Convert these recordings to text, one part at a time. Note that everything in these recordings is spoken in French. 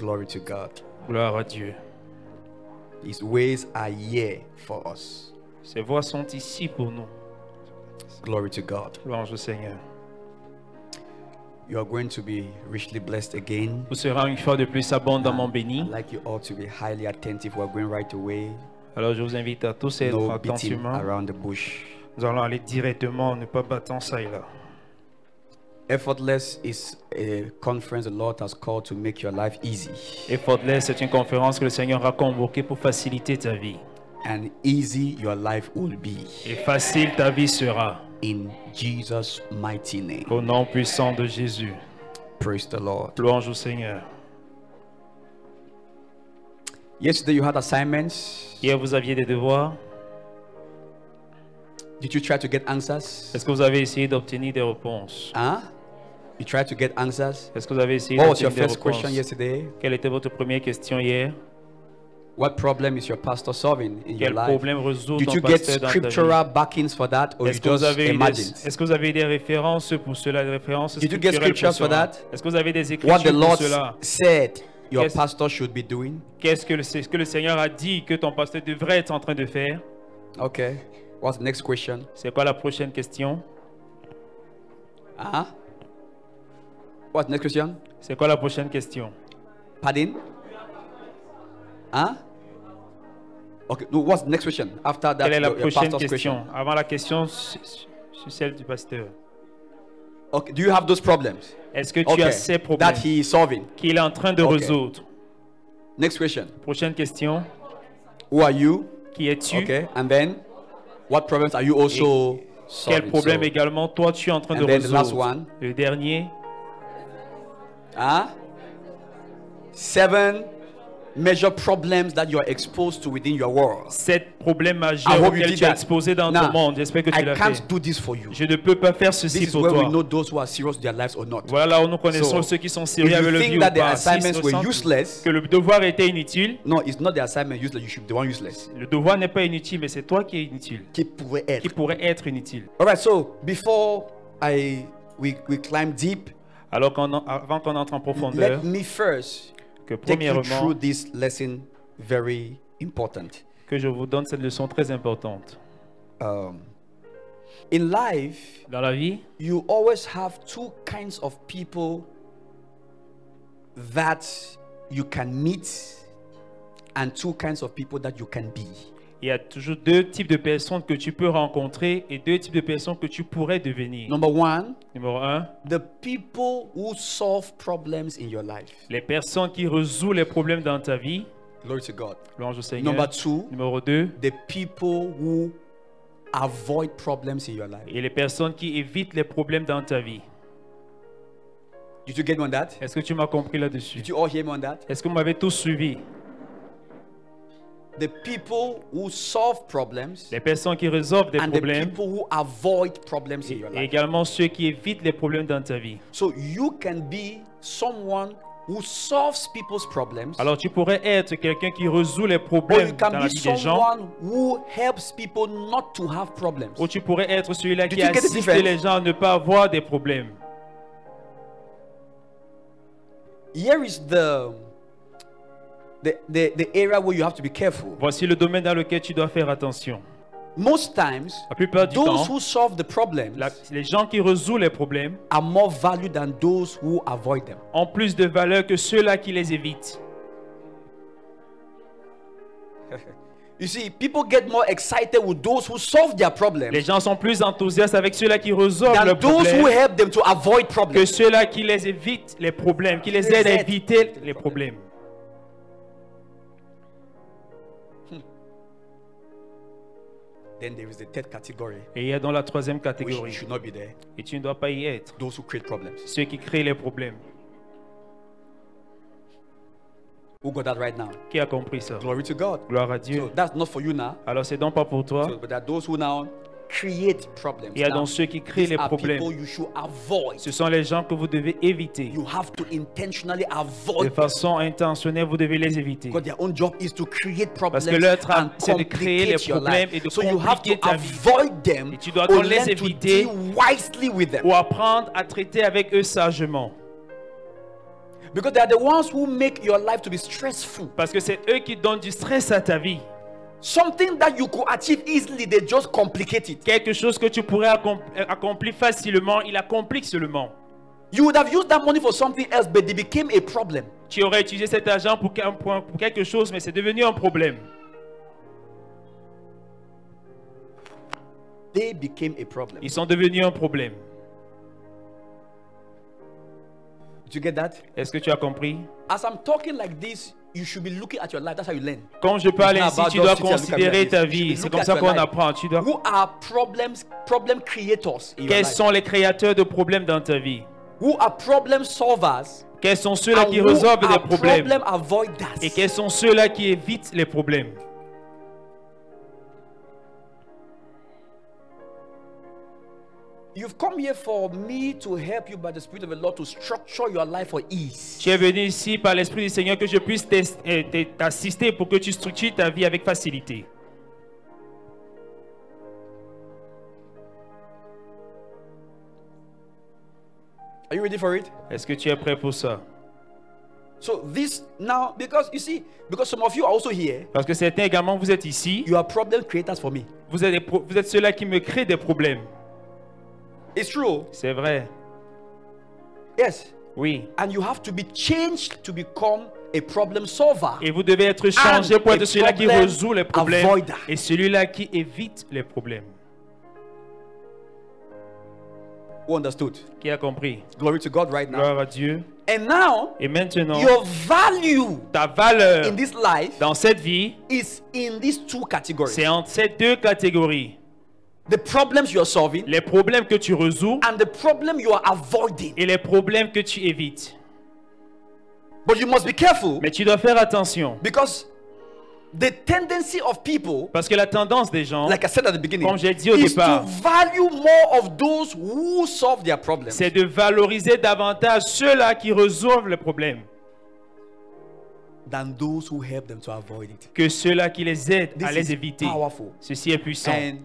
Glory to God. Gloire à Dieu. His ways are here for us. Ses voies sont ici pour nous. Glory to God. Louange au Seigneur. You are going to be richly blessed again. Vous serez une fois de plus abondamment I'd bénis. like you all to be highly attentive. We're going right away. Alors je vous invite à tous à être No beating attentivement. around the bush. Nous allons aller directement, ne pas battre ça et là. Effortless is a conference the Lord has called to make your life easy. Effortless, c'est une conférence que le Seigneur a convoquée pour faciliter ta vie. And easy your life will be. Et facile ta vie sera. In Jesus' mighty name. Au nom puissant de Jésus. Praise the Lord. Louange au Seigneur. Yesterday you had assignments. Hier, vous aviez des devoirs. Did you try to get answers? Est-ce que vous avez essayé d'obtenir des réponses? Huh? You tried to get answers? Est-ce que vous avez essayé What was your d'obtenir des first question réponses? yesterday? Quelle était votre première question hier? What problem is your pastor solving in your Quel life? problème résout Did ton you get pasteur dans ta vie? scriptural backings for that, or you Est-ce que vous just avez eu imagined? est-ce que vous avez des références pour cela, des références Did you get scripturelles pour scriptures for cela? that? Est-ce que vous avez des What écritures the pour Lord cela? said your Qu'est-ce- pastor should be doing? Qu'est-ce que le Seigneur a dit que ton pasteur devrait être en train de faire? Okay. What's the next question? C'est quoi la prochaine question? Uh-huh. What's the next question? C'est quoi la prochaine question? Pardon? Huh? Okay. No, what's the next question? After that, Quelle est la your prochaine pastor's question? question. Avant la question sur celle du pasteur. Okay. Do you have those problems? Est-ce que tu Okay. as ces problèmes That he is solving. qu'il est en train de Okay. résoudre? Next question. Prochaine question. Who are you? Qui es-tu? Okay. And then, what problems are you also Quel solving? problème So, également toi tu es en train de and then the last résoudre? one. Le dernier. Huh? 7 major problems that you are exposed to within your world. 7 problèmes I majeurs hope you auxquels did tu es that. exposé dans Now, ton monde. J'espère que tu I l'as can't fait. do this for you. Je ne peux pas faire This ceci is pour where we toi. know those who are serious with their lives or not. Voilà là où nous connaissons So, ceux qui sont If sérieux avec you le vie think ou that the pas. S'ils assignments were ressentent useless, que le devoir était inutile, no, it's not the assignment useless. You should be the one useless. le devoir n'est pas inutile, mais c'est toi qui es inutile, Qui pourrait être. qui pourrait être inutile. All right. So before we climb deep, Alors avant qu'on entre en profondeur, let me first que take you premièrement, through this lesson, very important. que je vous donne cette leçon très importante. In life, Dans la vie, you always have two kinds of people that you can meet and two kinds of people that you can be. il y a toujours deux types de personnes que tu peux rencontrer et deux types de personnes que tu pourrais devenir. Number one, Numéro 1, the people who solve problems in your life. les personnes qui résout les problèmes dans ta vie. Glory to God. Louange au Seigneur. Number two, Numéro 2, the people who avoid problems in your life. et les personnes qui évitent les problèmes dans ta vie. Did you get me on that? Est-ce que tu m'as compris là-dessus? Did you all hear me on that? Est-ce que vous m'avez tous suivi? The people who solve problems Les personnes qui résolvent des and the problèmes people who avoid problems in your et life. également ceux qui évitent les problèmes dans ta vie. So you can be someone who solves people's problems, Alors tu pourrais être quelqu'un qui résout les or you problèmes can dans la be vie des gens, someone who helps people not to have problems. ou tu pourrais être celui-là Did qui you get the assiste difference? les gens à ne pas avoir des problèmes. Here is the area where you have to be careful. Voici le domaine dans lequel tu dois faire attention. Most times, La plupart du those temps, who solve the problems les gens qui résolvent les problèmes are more valued than those who avoid them. ont plus de valeur que ceux-là qui les évitent. You see, people get more excited with those who solve their problems Les gens sont plus enthousiastes avec ceux-là qui résolvent than leurs those who problèmes help them to avoid que problems. ceux-là qui les évitent les problèmes, qui les aident à éviter les problèmes. Then there is the third category, Et il y a dans la troisième which you catégorie, should not be there, et tu ne dois pas y être, those who create problems. ceux qui créent les problèmes. Who got that right now? Qui a compris ça? Glory to God. Gloire à So Dieu. that's not for you now. Alors c'est donc pas pour toi. But there are those who now create problems. Il y a Now, donc ceux qui créent these les are problèmes. people you should avoid. Ce sont les gens que vous devez éviter. You have to intentionally De avoid them, façon intentionnelle, vous devez les éviter. because their own job is to create Parce problems que leur and travail, c'est de créer les complicate your problèmes life. et de So you have to compliquer ta vie. avoid them Et tu dois or donc les learn to éviter deal wisely with them. ou apprendre à traiter avec eux sagement. Because they are the ones who make your life to be stressful. Parce que c'est eux qui donnent du stress à ta vie. Something that you could achieve easily, they just complicate it. Quelque chose que tu pourrais accomplir facilement, il la complique seulement. You would have used that money for something else, but it became a problem. Tu aurais utilisé cet argent pour quelque chose, mais c'est devenu un problème. They became a problem. Ils sont devenus un problème. Did you get that? Est-ce que tu as compris? As I'm talking like this, you should be looking at your life. That's how you learn. Quand je parle It's not ainsi, about tu just dois sitting and looking considérer at ta this. You vie. should C'est look comme at ça your qu'on life. apprend. Tu dois... Who are problem creators in your Quels life? sont les créateurs de problèmes dans ta vie? Who are problem solvers? Quels sont ceux-là And qui who résolvent des are problèmes? problem avoiders? Et quels sont ceux-là qui évitent les problèmes? You've come here for me to help you by the Spirit of the Lord to structure your life for ease. Tu es venu ici par l'Esprit du Seigneur que je puisse t'assister pour que tu structures ta vie avec facilité. Are you ready for it? Est-ce que tu es prêt pour ça? So this now, because you see, because some of you are also here, Parce que certains également, vous êtes ici. you are problem creators for me. Vous êtes ceux-là qui me créent des problèmes. It's true. C'est vrai. Yes. Oui. And you have to be changed to become a problem solver. Et vous devez être changé pour être a celui-là qui problem résout les problèmes avoider. et celui-là qui évite les problèmes. Who understood? Qui a compris? Glory to God right now. Gloire à Dieu. And now, Et maintenant, your value ta valeur in this life dans cette vie, is in these two categories. c'est entre ces deux catégories. The problems you are solving Les problèmes que tu résous and the problem you are avoiding. et les problèmes que tu évites. But you must be careful Mais tu dois faire attention. because the tendency of people, Parce que la tendance des gens, like I said at the beginning, comme j'ai dit au is départ, to value more of those who solve their problems c'est de valoriser davantage ceux-là qui résolvent les problèmes than those who help them to avoid it. que ceux-là qui les aident à This les is éviter. powerful. Ceci est puissant. And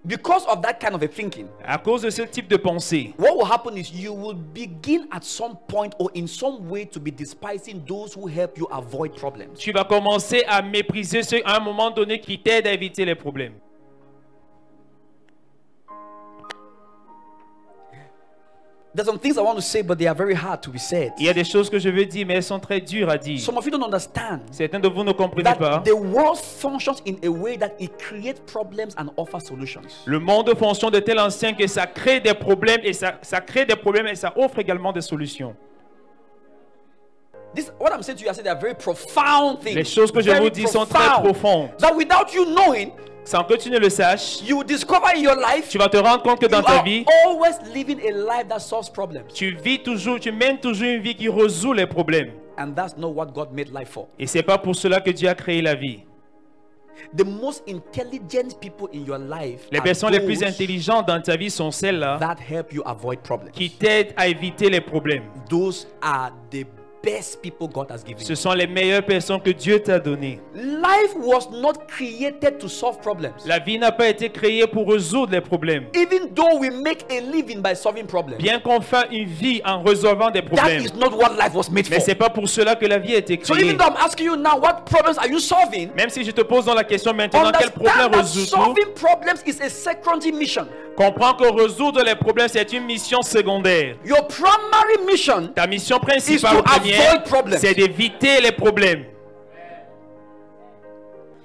because of that kind of a thinking, À cause de ce type de pensée, what will happen is you will begin at some point or in some way to be despising those who help you avoid problems. tu vas commencer à mépriser ceux à un moment donné qui t'aident à éviter les problèmes. There's some things I want to say, but they are very hard to be said. Il y a des choses que je veux dire, mais elles sont très dures à dire. Some of you don't understand Certains de vous ne comprenez pas. that the world functions in a way that it creates problems and offers solutions. Le monde fonctionne de tel enseigne que ça crée des problèmes et ça crée des problèmes et ça offre également des solutions. This, what I'm saying to you, I say they are very profound things. Les choses que je Very vous dis sont très profound. profondes. That without you knowing, Sans que tu ne le saches, you will discover in your life tu vas te rendre compte que dans you ta are vie, always living a life that solves problems. tu mènes toujours une vie qui résout les problèmes. And that's not what God made life for. Et c'est pas pour cela que Dieu a créé la vie. The most intelligent people in your life Les are personnes les plus those intelligentes dans ta vie sont celles-là that help you avoid problems. qui t'aident à éviter les problèmes. Those are the best people God has given Ce you. sont les meilleures personnes que Dieu t'a données. Life was not created to solve problems. La vie n'a pas été créée pour résoudre les problèmes. Even though we make a living by solving problems, Bien qu'on fasse une vie en résolvant des that problèmes, is not what life was made mais for. c'est pas pour cela que la vie a été So créée. even though I'm asking you now, what problems are you solving? Même si je te pose dans la question maintenant, quel problème Understand that résous-tu? solving problems is a secondary mission. Comprends que résoudre les problèmes, c'est une mission secondaire. Your primary mission Ta mission is principale to ou première, avoid problems. c'est d'éviter les problèmes.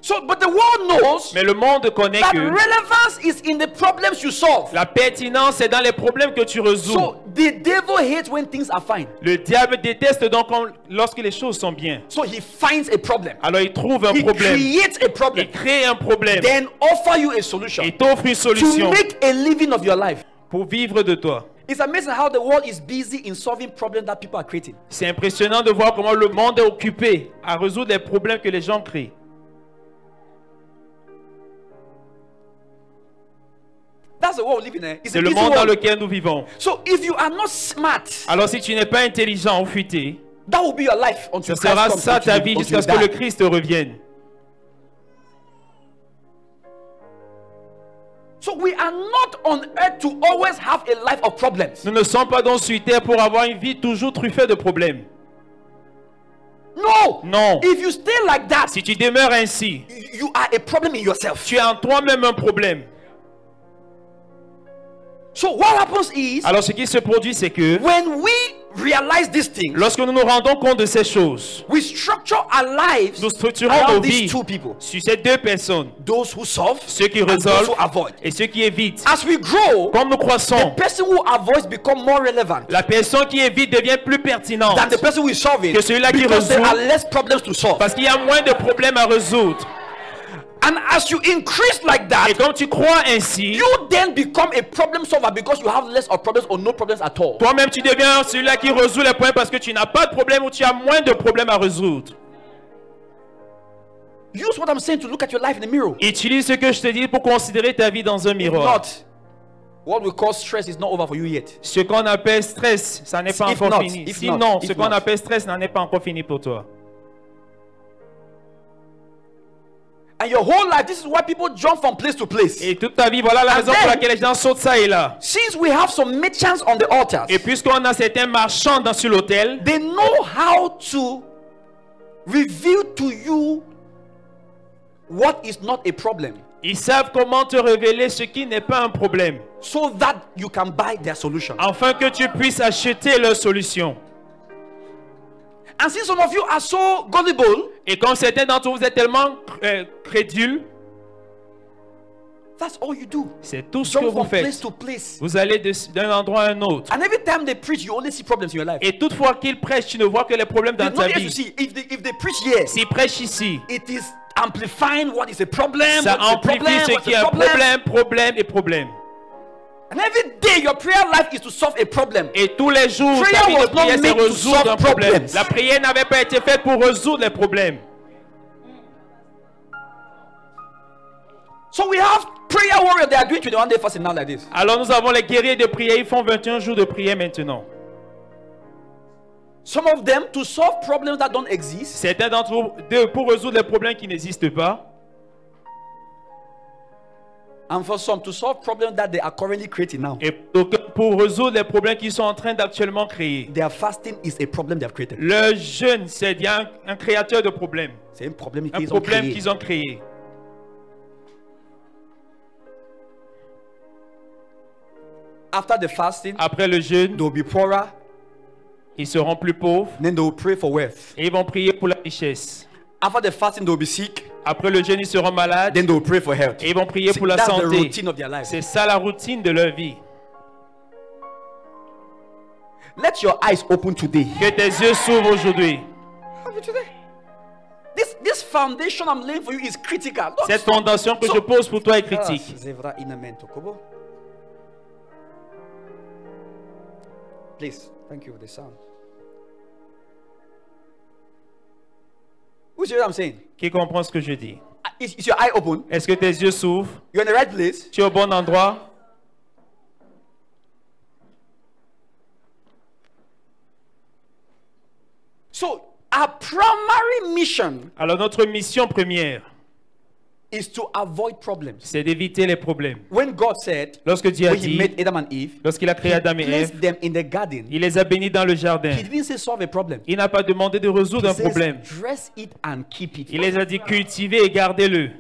So, but the world knows Mais le monde connaît that que relevance is in the problems you solve. la pertinence est dans les problèmes que tu résous. So the devil hates when things are fine. Le diable déteste donc lorsque les choses sont bien. So he finds a problem. Alors il trouve un He problème. creates a problem. Il crée un problème. Then offer you a solution Il t'offre une to solution make a living of your life. pour vivre de toi. It's amazing how the world is busy in solving problems that people are creating. C'est impressionnant de voir comment le monde est occupé à résoudre les problèmes que les gens créent. That's the world we live in. It's C'est a le busy monde dans world. lequel nous vivons. So if you are not smart, Alors si tu n'es pas intelligent ou futé, that will be your life ce until sera Christ comes, ça ta until vie you jusqu'à ce que le die. Christ revienne. So we are not on earth to always have a life of problems. Nous ne sommes pas donc sur terre pour avoir une vie toujours truffée de problèmes. No. Non. If you stay like that, Si tu demeures ainsi, you are a problem in yourself. tu es en toi-même un problème. So what happens is, Alors ce qui se produit, c'est que when we realize these things, lorsque nous nous rendons compte de ces choses, we structure our lives nous structurons nos around vies these two people. sur ces deux personnes, Those who solve ceux qui and those résolvent who avoid. et ceux qui évitent. As we grow, Comme nous the croissons, person who avoids become more relevant la personne qui évite devient plus pertinente than the person who is solving, que celui-là qui because there résout, are less problems to solve. parce qu'il y a moins de problèmes à résoudre. And as you increase like Et that, comme tu crois ainsi, you then become a problem solver because you have less of problems or no problems at all. toi-même tu deviens celui-là qui résout les problèmes parce que tu n'as pas de problème ou tu as moins de problèmes à résoudre. Use what I'm saying to look at your life in the mirror. Utilise ce que je te dis pour considérer ta vie dans un If miroir. not, what we call stress is not over for you yet. Ce qu'on appelle stress, ça n'est pas If encore not, fini. if Sinon, not, ce if qu'on not. appelle stress n'en est pas encore fini pour toi. And your whole life, this is why people jump from place to place. Et toute ta vie, voilà la And raison then- pour laquelle les gens sautent ça et là. Since we have some merchants on the altars, Et puisqu'on a certains marchands sur l'autel, they know how to reveal to you what is not a problem, ils savent comment te révéler ce qui n'est pas un problème, so that you can buy their solution. afin que tu puisses acheter leur solution. And since some of you are so gullible, Et comme certains d'entre vous êtes tellement crédules, that's all you do. c'est tout ce que Jump vous from place faites. to place. Vous allez d'un endroit à un autre. And every time they preach, you only see problems in your life. Et toutefois qu'ils prêchent, tu ne vois que les problèmes dans Not ta yet to vie. see. If they preach here, S'ils prêchent ici, it is amplifying what is a problem, ça what's a amplifie problem, ce what's qui est a un problem. problème et problème. And every day your prayer life is to solve a problem. Et tous les jours, Prayer ta vie de was not prière, c'est made to résoudre solve un problème. problems. La prière n'avait pas été faite pour résoudre les problèmes. So we have prayer warriors, they are doing 21 day fasting now like this. Alors nous avons les guerriers de prière, ils font 21 jours de prière maintenant. Some of them to solve problems that don't exist. Certains d'entre vous, pour résoudre les problèmes qui n'existent pas. And for some to solve problems that they are currently creating now. Et donc, pour résoudre les problèmes qu'ils sont en train d'actuellement créer. Their fasting is a problem they have created. Le jeûne, c'est un créateur de problèmes. C'est un problème Un qu'ils ont problème créé. qu'ils ont créé. After the fasting, Après le jeûne, they will be poorer. ils seront plus pauvres Then they will pray for wealth. et ils vont prier pour la richesse. After the fasting, they will be sick. Après le jeûne, ils seront malades Then they will pray for health. et ils vont prier pour la That's the santé. routine of their life. C'est ça la routine de leur vie. Let your eyes open today. Que tes yeux s'ouvrent aujourd'hui. This foundation I'm laying for you is critical. Don't Cette stop. fondation que So- je pose pour toi est critique. Ah, Zevra inamento, Kobo. Please, thank you for the sound. Who's hear what I'm saying? Qui comprend ce que je dis? Is your eye open? Est-ce que tes yeux s'ouvrent? You're in the right place. Tu es au bon endroit? So, our primary mission Alors notre mission première, is to avoid problems. c'est d'éviter les problèmes. When God said, Lorsque Dieu a when He dit, made Adam and Eve, lorsqu'il a créé He Adam et placed Ève, them in the garden. il les a bénis dans le jardin. He didn't say solve a problem. Il n'a pas demandé de résoudre He un says, problème. dress it and keep it. Il les a dit cultivez et gardez-le.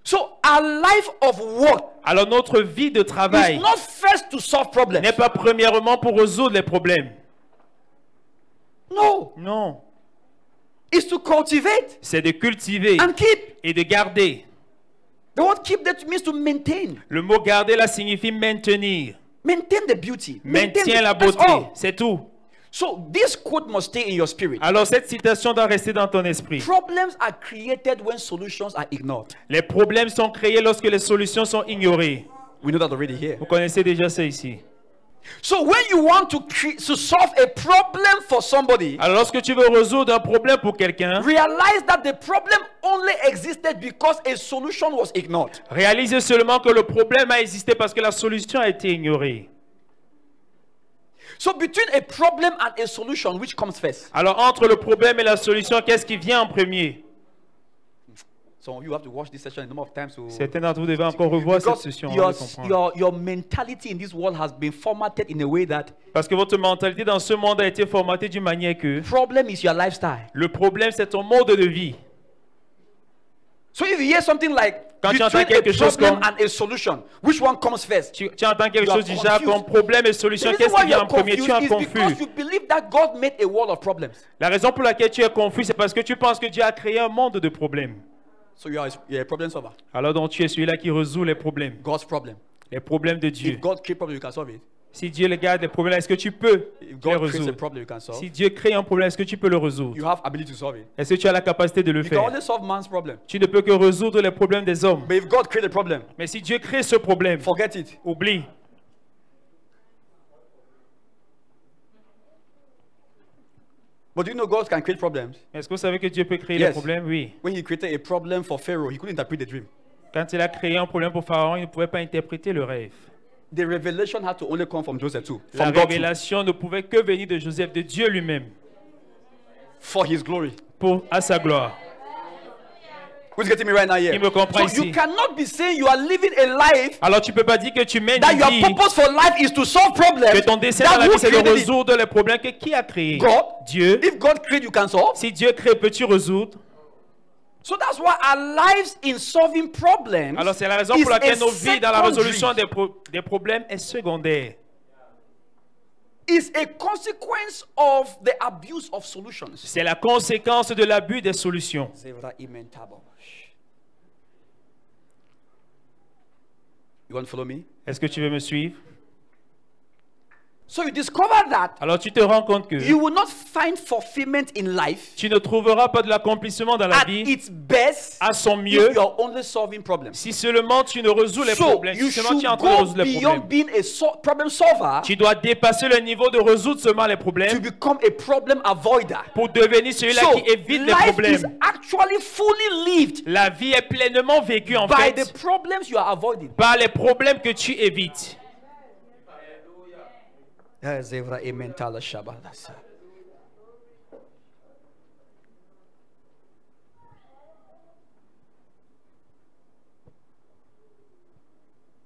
So, our life of work Alors notre vie de is travail not first to solve problems. n'est pas premièrement pour résoudre les problèmes. No, Non, it's to cultivate c'est de cultiver and keep. et de garder. The word keep that means to maintain. Le mot garder là signifie maintenir. Maintain the beauty. Maintiens la that's beauté, all. c'est tout. So this quote must stay in your spirit. Alors cette citation doit rester dans ton esprit. Problems are created when solutions are ignored. Les problèmes sont créés lorsque les solutions sont ignorées. We know that already here. Vous connaissez déjà ça ici. So when you want to solve a problem for somebody, Alors lorsque tu veux résoudre un problème pour quelqu'un, realize that the problem only existed because a solution was ignored. réalisez seulement que le problème a existé parce que la solution a été ignorée. So between a problem and a solution, which comes first? Alors entre le problème et la solution, qu'est-ce qui vient en premier? So you have to watch this session a number of times. Certains d'entre vous devez encore revoir cette Because session. Avant de comprendre. your mentality in this world has been formatted in a way that Parce que votre mentalité dans ce monde a été formatée d'une manière que problem is your lifestyle. le problème, c'est ton mode de vie. So if you hear something like Quand tu entends between quelque a chose problem comme- and a solution, which one comes first? Tu entends quelque You are chose du genre confused. comme problème et solution. The Qu'est-ce reason qui why vient you're en premier? Tu es confused is because confus. you believe that God made a world of problems. La raison pour laquelle tu es confus, c'est parce que tu penses que Dieu a créé un monde de problèmes. So you're a problem solver. Alors donc tu es celui-là qui résout les problèmes. God's problem. Les problèmes de Dieu. If God creates problem, you can solve it. Si Dieu les garde les problèmes, est-ce que tu peux If les God creates a résoudre? problem, you can solve. Si Dieu crée un problème, est-ce que tu peux le résoudre? You have ability to solve it. Est-ce que tu as la capacité de le You can faire? only solve man's problem. Tu ne peux que résoudre les problèmes des hommes. But if God creates a problem, Mais si Dieu crée ce problème, forget it. oublie. But do you know God can create problems? Est-ce que vous savez que Dieu peut créer Yes. les problèmes? Oui. When he created a problem for Pharaoh, he couldn't interpret the dream. Quand il a créé un problème pour Pharaon, il ne pouvait pas interpréter le rêve. The revelation had to only come from Joseph too. La From God too, révélation ne pouvait que venir de Joseph, de Dieu lui-même, for his glory. à sa gloire. Who's getting me right now here? Qui me comprend So you ici? cannot be saying you are living a life Alors tu ne peux pas dire que tu mènes that une your vie, purpose for life is to solve problems. que ton dessein That dans la who vie c'est de created it? résoudre les problèmes que qui a créé? God. Dieu. If God created, you can solve. Si Dieu crée, peux-tu résoudre? So that's why our lives in solving problems Alors c'est la raison is pour laquelle a nos vies dans la secondary. résolution des problèmes est secondaire. Is a consequence of the abuse of solutions. C'est la conséquence de l'abus des solutions. You want to follow me? Est-ce que tu veux me suivre? So you discover that Alors tu te rends compte que you will not find fulfillment in life tu ne trouveras pas de l'accomplissement dans la at vie its best à son mieux if you are only solving problems. si seulement tu ne résous les So problèmes. you Si seulement should tu es en train de go résoudre les beyond problèmes. being a problem solver Tu dois dépasser le niveau de résoudre seulement les to problèmes become a problem avoider. pour devenir celui-là So qui évite les life is problèmes. actually fully lived La vie est pleinement vécue en by the fait problems you are avoiding. par les problèmes que tu évites.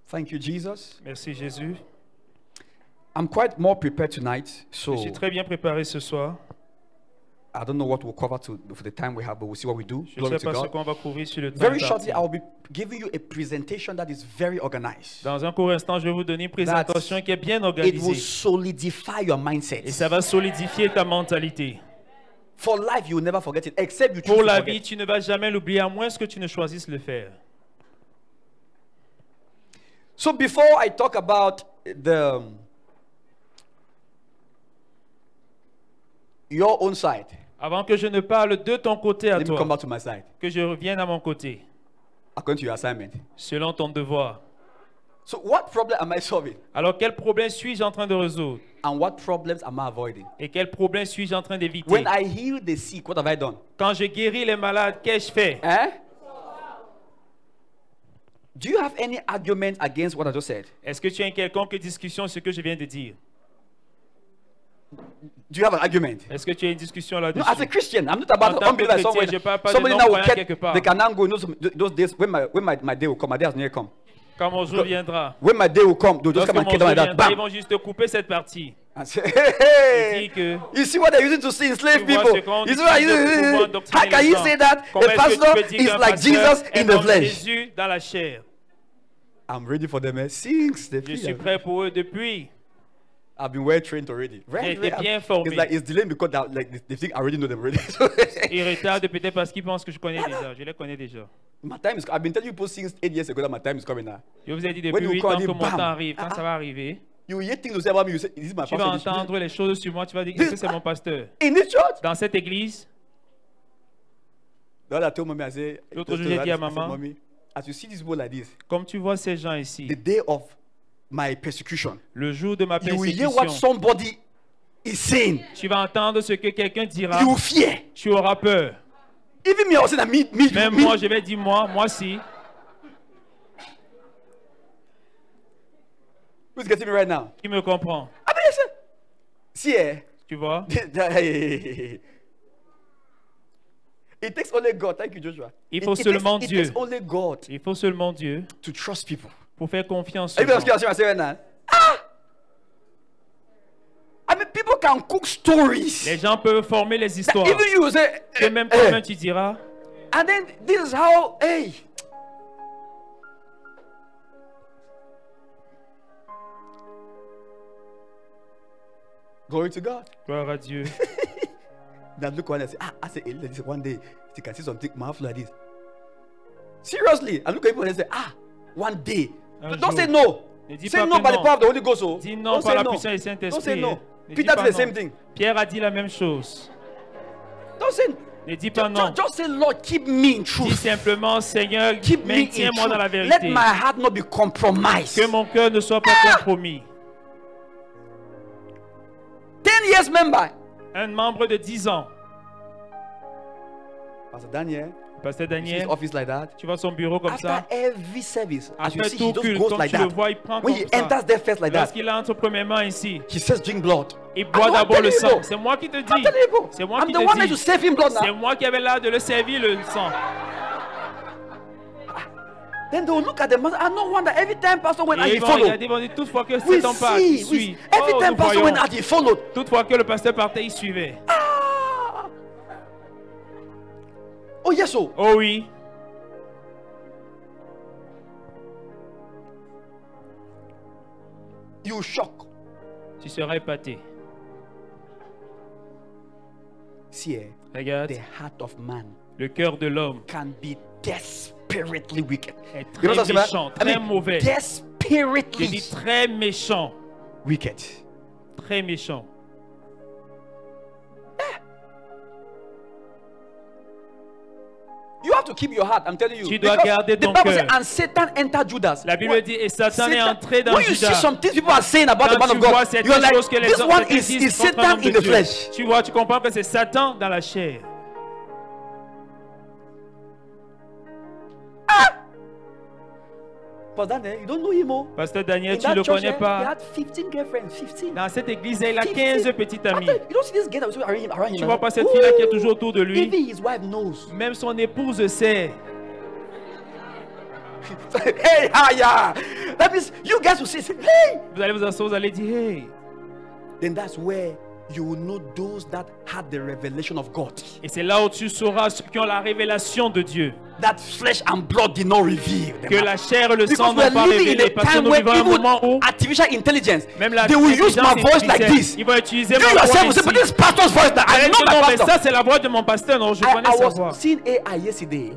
Thank you, Jesus. Merci Jésus. I'm quite more prepared tonight, so Je suis très bien préparé ce soir. I don't know what we'll cover for the time we have, but we'll see what we do. Je ne Glory sais to pas ce God. qu'on va couvrir sur le temps. Very imparti. shortly, I'll be giving you a presentation that is very organized. Dans un court instant, je vais vous donner une présentation qui est bien It will organisée. solidify your mindset. Et ça va solidifier ta mentalité. For life, you will never forget it, except you choose Pour to la forget. vie, tu ne vas jamais l'oublier à moins que tu ne choisisses le faire. So before I talk about your own side, Avant que je ne parle de ton côté à let me come toi, back to my side. que je revienne à mon côté, According to your assignment. selon ton devoir. So what problem am I solving? Alors, quel problème suis-je en train de résoudre? And what problems am I avoiding? Et quel problème suis-je en train d'éviter? When I heal the sick, what have I done? Quand je guéris les malades, qu'ai-je fait? Eh? Do you have any argument against what I just said? Est-ce que tu as une quelconque discussion sur ce que je viens de dire? Do you have an argument? Est-ce que tu as une discussion No, là-dessus? as a Christian, I'm not En about tant que unbelievers chrétien, somewhere. je parle pas de Somebody now will non-croyants quelque part. they can now go. Those days when my day will come, my day has near come. Quand mon jour viendra, When my day will come, they'll just lorsque come and mon kill jour down like that. viendra, ils Bam! vont juste te couper cette partie. And say, Il hey, dit que you see what they're using to enslave tu vois people? ce qu'on You see what utilise pour pouvoir how endoctriner can les you gens. say that Comment a est-ce que tu pastor peux dire is qu'un like pasteur Jesus est in the comme flesh? Jésus dans la chair? I'm ready for them. Since the Je suis prêt pour eux depuis. I've been well trained already. J'ai été bien formé. It's like it's delayed because they think I already know them already. Ils retardent peut-être parce qu'ils pensent que je connais déjà. Je les connais déjà. My time is. I've been telling you people since 8 years ago that my time is coming now. Je vous ai dit When depuis you 8 call ans que it, mon bam. temps arrive. Quand ça va arriver, You hear things to say about me. You say, "Is this my tu vas pastor?" entendre les choses sur moi. Tu vas dire, est-ce que c'est mon pasteur? In this church. Dans cette église, The other I told mommy, I said, L'autre jour, j'ai dit à maman, mommy, as you see this boy like this, comme tu vois ces gens ici, the day of my persecution, le jour de ma you will hear what persécution, somebody is saying. tu vas entendre ce que quelqu'un dira. You will fear. Tu auras peur. Even me, I was saying that me, Même moi, je vais dire moi si. Who's getting me right now? Qui me comprend? I mean, listen. See, Tu vois? It takes only God. Thank you, Joshua. Il faut seulement It Dieu. takes only God Il faut seulement Dieu to trust people. pour faire confiance Are aux you gens. understand what I'm saying now? Ah! I mean, people can cook stories. Les gens peuvent former les That histoires. even you say, Que même toi-même tu diras, and then this is how, hey. Glory to God. gloire à Dieu. Now look one and say, I say, this one day you can see something mouth like this. Seriously, I look at people and say, one day. Un Don't jour. say no. Ne dis Say pas no que by the non. power of the Holy Ghost. Oh. Dis non Don't par say la no. puissance du Don't say Saint-Esprit. no. Ne dis Peter pas did the non. same thing. Pierre a dit la même chose. Don't say. Ne dis pas non. Just say, Lord, keep me in Dis truth. simplement, Seigneur, Keep me in maintiens-moi dans la truth. Let vérité. my heart not be compromised. Que mon cœur ne soit pas compromis. 10 years member. Un membre de 10 ans, Pastor Daniel, Pasteur you see his Daniel, office like that. tu vois son bureau comme After ça. every service, as you Après see, tout he just culte, goes comme like tu le that. vois, il prend When comme he ça. enters there first like that, Lorsqu'il entre premièrement ici, he says, drink blood. il boit I'm d'abord le telling you, sang. C'est moi qui te I'm dis. telling you, C'est moi I'm qui the one that te to dis. save him blood C'est now. moi qui avais l'air de le servir le sang. Then they will look at the man. I no wonder every time pastor went out, Et he ils vont followed. regarder, ils vont dire toutefois que We cet homme part, il see. suit. Every Oh, time nous pastor voyons. went out, he followed. Toutefois que le pasteur partait, il suivait. Ah. Oh yes, so. Oh oui. You shock. Tu seras épaté. See, Regarde, the heart of man le cœur de l'homme can be desperately wicked. est You know très what I'm saying? méchant, I très mean, mauvais. Je desperately dis très méchant, wicked. très méchant. You have to keep your heart. I'm telling you. Tu dois Because garder the ton Bible says, cœur. and Satan entered Judas. La Bible dit, et Satan est Satan- entré dans when you see Judas. some things people are saying about the Quand man tu of God, vois certaines you're like, choses que les this hommes one disent is contre un Satan homme de in the Dieu. flesh. Tu vois, tu comprends que c'est Satan dans la chair. But Daniel, you don't know him, oh. Pasteur Daniel, In tu that ne le church, connais he pas. had 15 girlfriends. 15. Dans cette église, il a 15 petites amies. You don't see this girl that was around him. Tu vois pas cette fille-là qui est toujours autour de lui? Even his wife knows. Même son épouse sait. Hey, yeah. That means you guys will say, hey. Vous allez vous asseoir, vous allez dire, hey. Then that's where you will know those that had the revelation of God. Et c'est là où tu sauras ceux qui ont la révélation de Dieu. That flesh and blood did not reveal. them. Que la chair et le sang Because we n'ont pas are living in révélé. a Parce que time nous where vivons un moment où even artificial intelligence, même la they will use my voice like this. Ils vont utiliser You ma voix yourself will say, but ici. this pastor's voice, I know Non, my mais pastor. ça c'est la voix de mon pasteur. Non, je connais I sa voix. was seeing AI yesterday.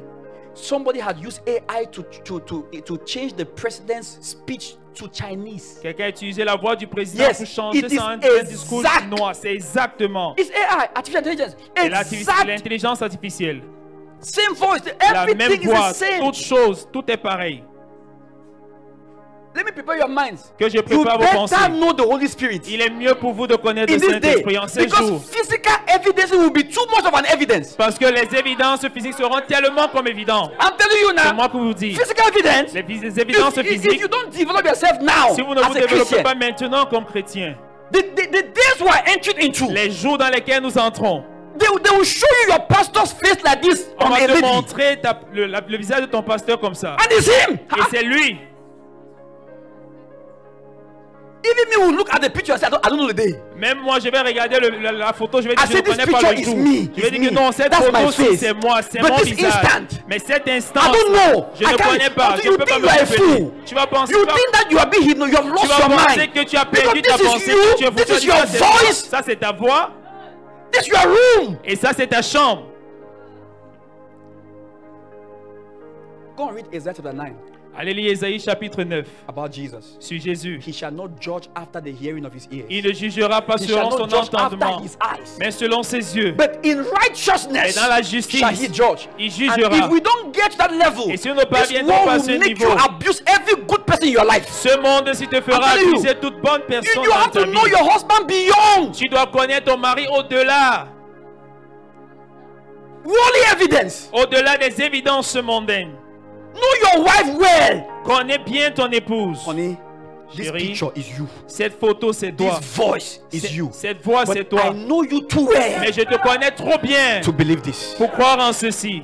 Somebody had used AI to change the president's speech to Chinese. Quelqu'un a utilisé la voix du président Yes, pour changer it is ça en un discours exact. chinois. C'est exactement. It's AI, artificial intelligence. C'est Exact. l'intelligence artificielle. Same voice. La même Everything is voix, the same. toute chose, tout est pareil. Let me prepare your minds. Que je You prépare vos better pensées. know the Holy Spirit. Il est mieux pour vous de connaître In le this day, Saint-Esprit en ces jours. because physical evidence will be too much of an evidence. Parce que les évidences physiques seront tellement comme évidentes. I'm telling you C'est now, moi qui vous dis. physical evidence. Les évidences If you physiques, don't develop yourself now si vous ne vous as a développez Christian, pas maintenant comme chrétien, the days we are entering into, les jours dans lesquels nous entrons, they will show you your pastor's face like this on on va a te lady. montrer le visage de ton pasteur comme ça. And it's him. Et c'est lui. Even me will look at the picture and say, I don't know the day. Même moi, je vais regarder la photo, je vais I dire, je say, ne this connais pas le picture is jour. me, Je vais it's dire que me. non, cette That's my photo, face. c'est moi, c'est But mon this visage. instant, Mais cet instant, I don't know. je I ne can't- connais pas, Until je ne you peux pas think me you are a rappeler. fool. Tu vas penser, You think that you are being hidden, you have tu lost vas your penser mind. que tu as Because perdu ta this is pensée, you, que tu es fou. this is Tu your vas dire, voice, ça c'est ta voix, this is your room. et ça c'est ta chambre. Go and read Isaiah chapter 9 Allez lire Ésaïe chapitre 9 about Jesus. sur Jésus. He shall not judge after the hearing of his ears. Il ne jugera pas He selon shall son not judge entendement, after his eyes. mais selon ses yeux. But in righteousness Et dans la justice, shall he judge. il And jugera. if we don't get to that level, Et si nous ne this parviennons world pas à will ce make niveau, you abuse every good person in your life. ce monde-ci te fera I'm telling you, abuser toute bonne personne You dans have ta to know vie. your husband beyond Tu dois connaître ton mari au-delà, worldly evidence. au-delà des évidences mondaines. Know your wife well. Connais bien ton épouse. Honey, This Chérie, picture is you. cette photo, c'est toi. This voice is you. Cette voix, But c'est toi. I know you too well Mais je te connais trop bien to believe this. pour croire en ceci.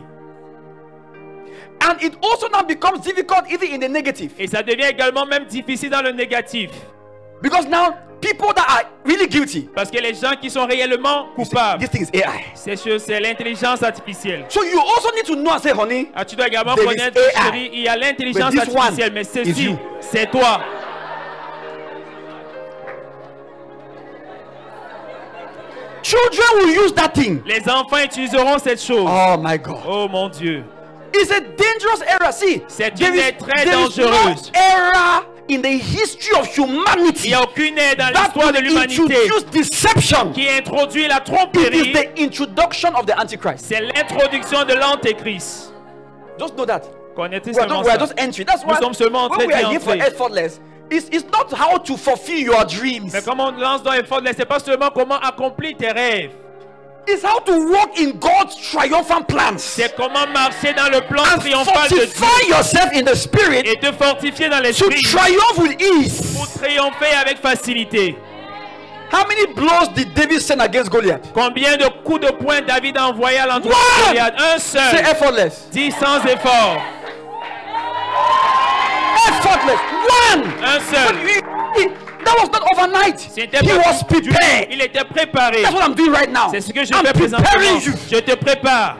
And it also now becomes difficult even in the negative. Et ça devient également même difficile dans le négatif. Because now people that are really guilty, Parce que les gens qui sont réellement coupables, this thing is AI. c'est l'intelligence artificielle. So you also need to know and say, honey, Ah, tu dois également There is connaître, AI. chérie, il y a l'intelligence But this one artificielle, mais is ceci, you. c'est toi. children will use that thing. Les enfants utiliseront cette chose. Oh my God. Oh mon Dieu. It's a dangerous era. See, C'est there une is- ère très there is no dangereuse. era in the history of Il humanity n'y a aucune ère dans that l'histoire de will l'humanité introduce deception. qui introduit la It is tromperie. the introduction of the Antichrist. C'est l'introduction de l'antéchrist. Just know that. Connaissez We are, seulement we are ça. just entering. That's Nous why sommes seulement en train when we are d'y here for entrer. effortless, it's not how to fulfill your dreams. Mais comme on lance dans l'effort, c'est pas seulement comment accomplir tes rêves. It's how to walk in God's triumphant plans C'est comment marcher dans le plan and triomphal de Dieu fortify yourself in the spirit et te fortifier dans to l'esprit triumph with ease. pour triompher avec facilité. How many blows did David send against Goliath? Combien de coups de poing David a envoyé à l'endroit One! de Goliath? Un Say seul. effortless. Dis sans effort. Effortless. One. Un seul. That was not overnight. C'était He pas was du jour. prepared. Il était préparé. That's what I'm doing right now. C'est ce que je I'm fais présentement. preparing you. Je te prépare.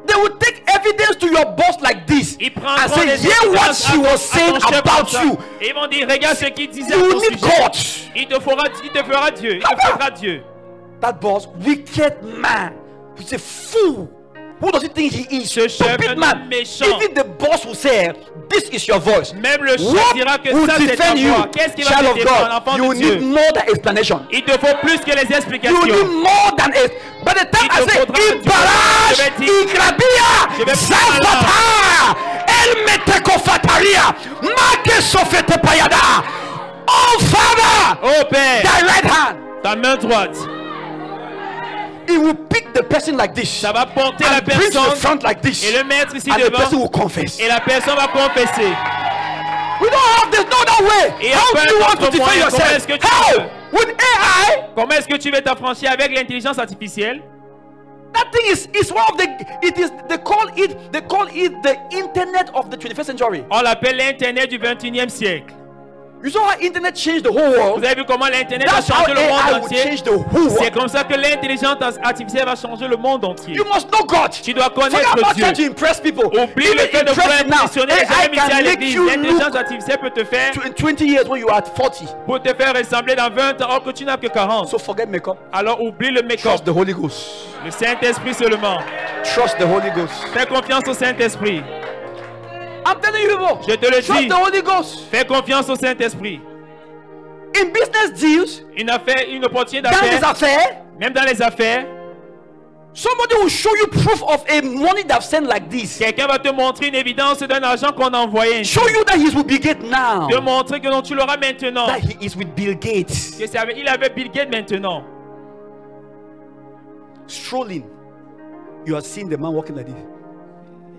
They will take evidence to your boss like this Ils and prendront say, des hear what évidences she was saying à ton chef about comme ça. you. Et ils vont dire, regarde ce qu'il disait à You ton need sujet. God. Il te fera Dieu. Il te fera Dieu. That boss, wicked man, he's a fool. Who does he think he is? Ce chef, Stupid un man. homme méchant. Even the boss will say, this is your voice. Même le chef What dira que will ça c'est ta defend you? voix. Qu'est-ce qui va Child te of défendre, God, enfant you de Dieu? need more than explanation. Il te faut plus que les You explications. need more than it. By the time Il I te say, faudra du- Ibaraj, je vais dire- je Igrabia, vais Zafata, El Metekofataria, Make Sofete Payada. Oh Father, Oh Père, thy right hand. ta main droite, He will pick the person like this ça va porter la and bring to the personne front like this, et le mettre ici and the person devant. will confess. Et la personne va confesser. We don't have this, no other way. Et How après, do you want to notre defend moyen, comment yourself? est-ce que tu How? veux? With AI? Comment est-ce que tu veux t'affranchir avec l'intelligence artificielle? That thing is one of the, it is, they call it the internet of the 21st century. On l'appelle l'Internet du 21e siècle. You saw how internet changed the whole world? Vous avez vu comment l'Internet a That's how changé le AI monde will entier? change the whole C'est world. comme ça que l'intelligence artificielle va changer le monde entier. You must know God. Tu dois Forget connaître about Dieu. trying to impress people. Oublie le fait Even de vouloir impress now. impressionner les gens AI ici à can make l'église. you L'intelligence look artificielle peut te faire to in 20 years when you are at 40. pour te faire ressembler dans 20 ans alors que tu n'as que 40. So forget makeup. Alors oublie le make-up. Trust the Holy Ghost. Le Saint-Esprit seulement. Trust the Holy Ghost. Fais confiance au Saint-Esprit. I'm telling you people. Je te le Trust dis. the Holy Ghost. Fais confiance au Saint-Esprit. In business deals, Une opportunité dans les d'affaires, affaires, même dans les affaires, somebody will show you proof of a money they've sent like this. quelqu'un va te montrer une évidence d'un argent qu'on a envoyé. Show you that he's with Bill Gates now. Te montrer que non, tu l'auras maintenant. That he is with Bill Gates. Que il avait Bill Gates maintenant. Strolling. You are seeing the man walking like this.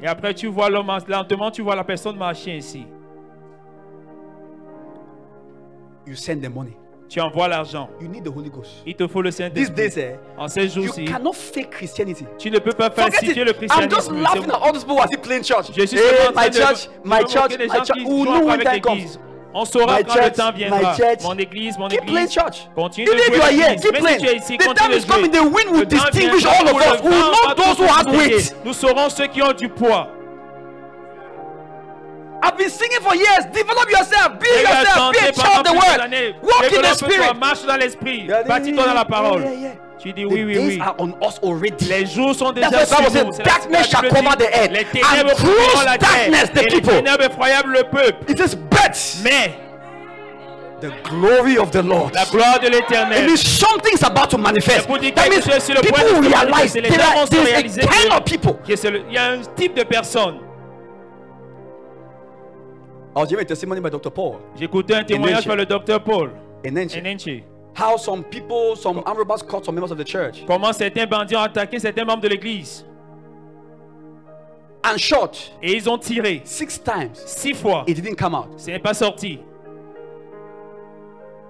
Et après, tu vois l'homme, lentement, tu vois la personne marcher ici. You send the money. Tu envoies l'argent. You need the Holy Ghost. Il te faut le These Saint-Esprit. days, En ces you jours-ci, cannot fake Christianity. tu ne peux pas Forget falsifier le it. I'm just christianisme. laughing at all these people as if playing church. Je suis Hey, seulement en train my de church, my moquer church, des my gens church. qui Who jouent know when avec time comes? l'église. On saura My quand le church, temps my viendra. church. Mon église, mon Keep playing église. church. Continue Even de if jouer you are here, l'église. keep Même si tu es playing. ici, The continue time de is coming, jouer. the wind will Le temps distinguish viendra all of où us. le We will vent know va those tous who have nous distinguer. weight. Nous serons ceux qui ont du poids. I've been singing for years. Develop yourself. Be J'ai yourself. Be chanté a child pendant of the plusieurs word. années. Walk in the Développe-toi, spirit. marche dans l'esprit. Yeah, Bâtis-toi dans la parole. yeah, yeah. Tu dis The oui, oui, days oui. are on us already. Les jours sont déjà That's sur why the Bible nous. says, C'est la- darkness la shall Bible cover dit, the earth, les and ténèbres gross couvriront la darkness terre. the Et les people. ténèbres effroyables le peuple. It is but Mais the glory of the Lord. la gloire de It l'Éternel. means something's about to manifest. C'est pour dire That quelque means chose sur le point people de will se realize manifester. Les there gens vont se is réaliser a kind que- of people. Il y a un type de personne. I was giving a testimony by Dr. Paul J'ai écouté un témoignage Enenche. par le docteur Paul in Nenche. Enenche. How some people, some armed robbers caught some members of the church. Comment certains bandits ont attaqué certains membres de l'église. and shot Et ils ont tiré 6 times. 6 fois. It didn't come out. Ce n'est pas sorti.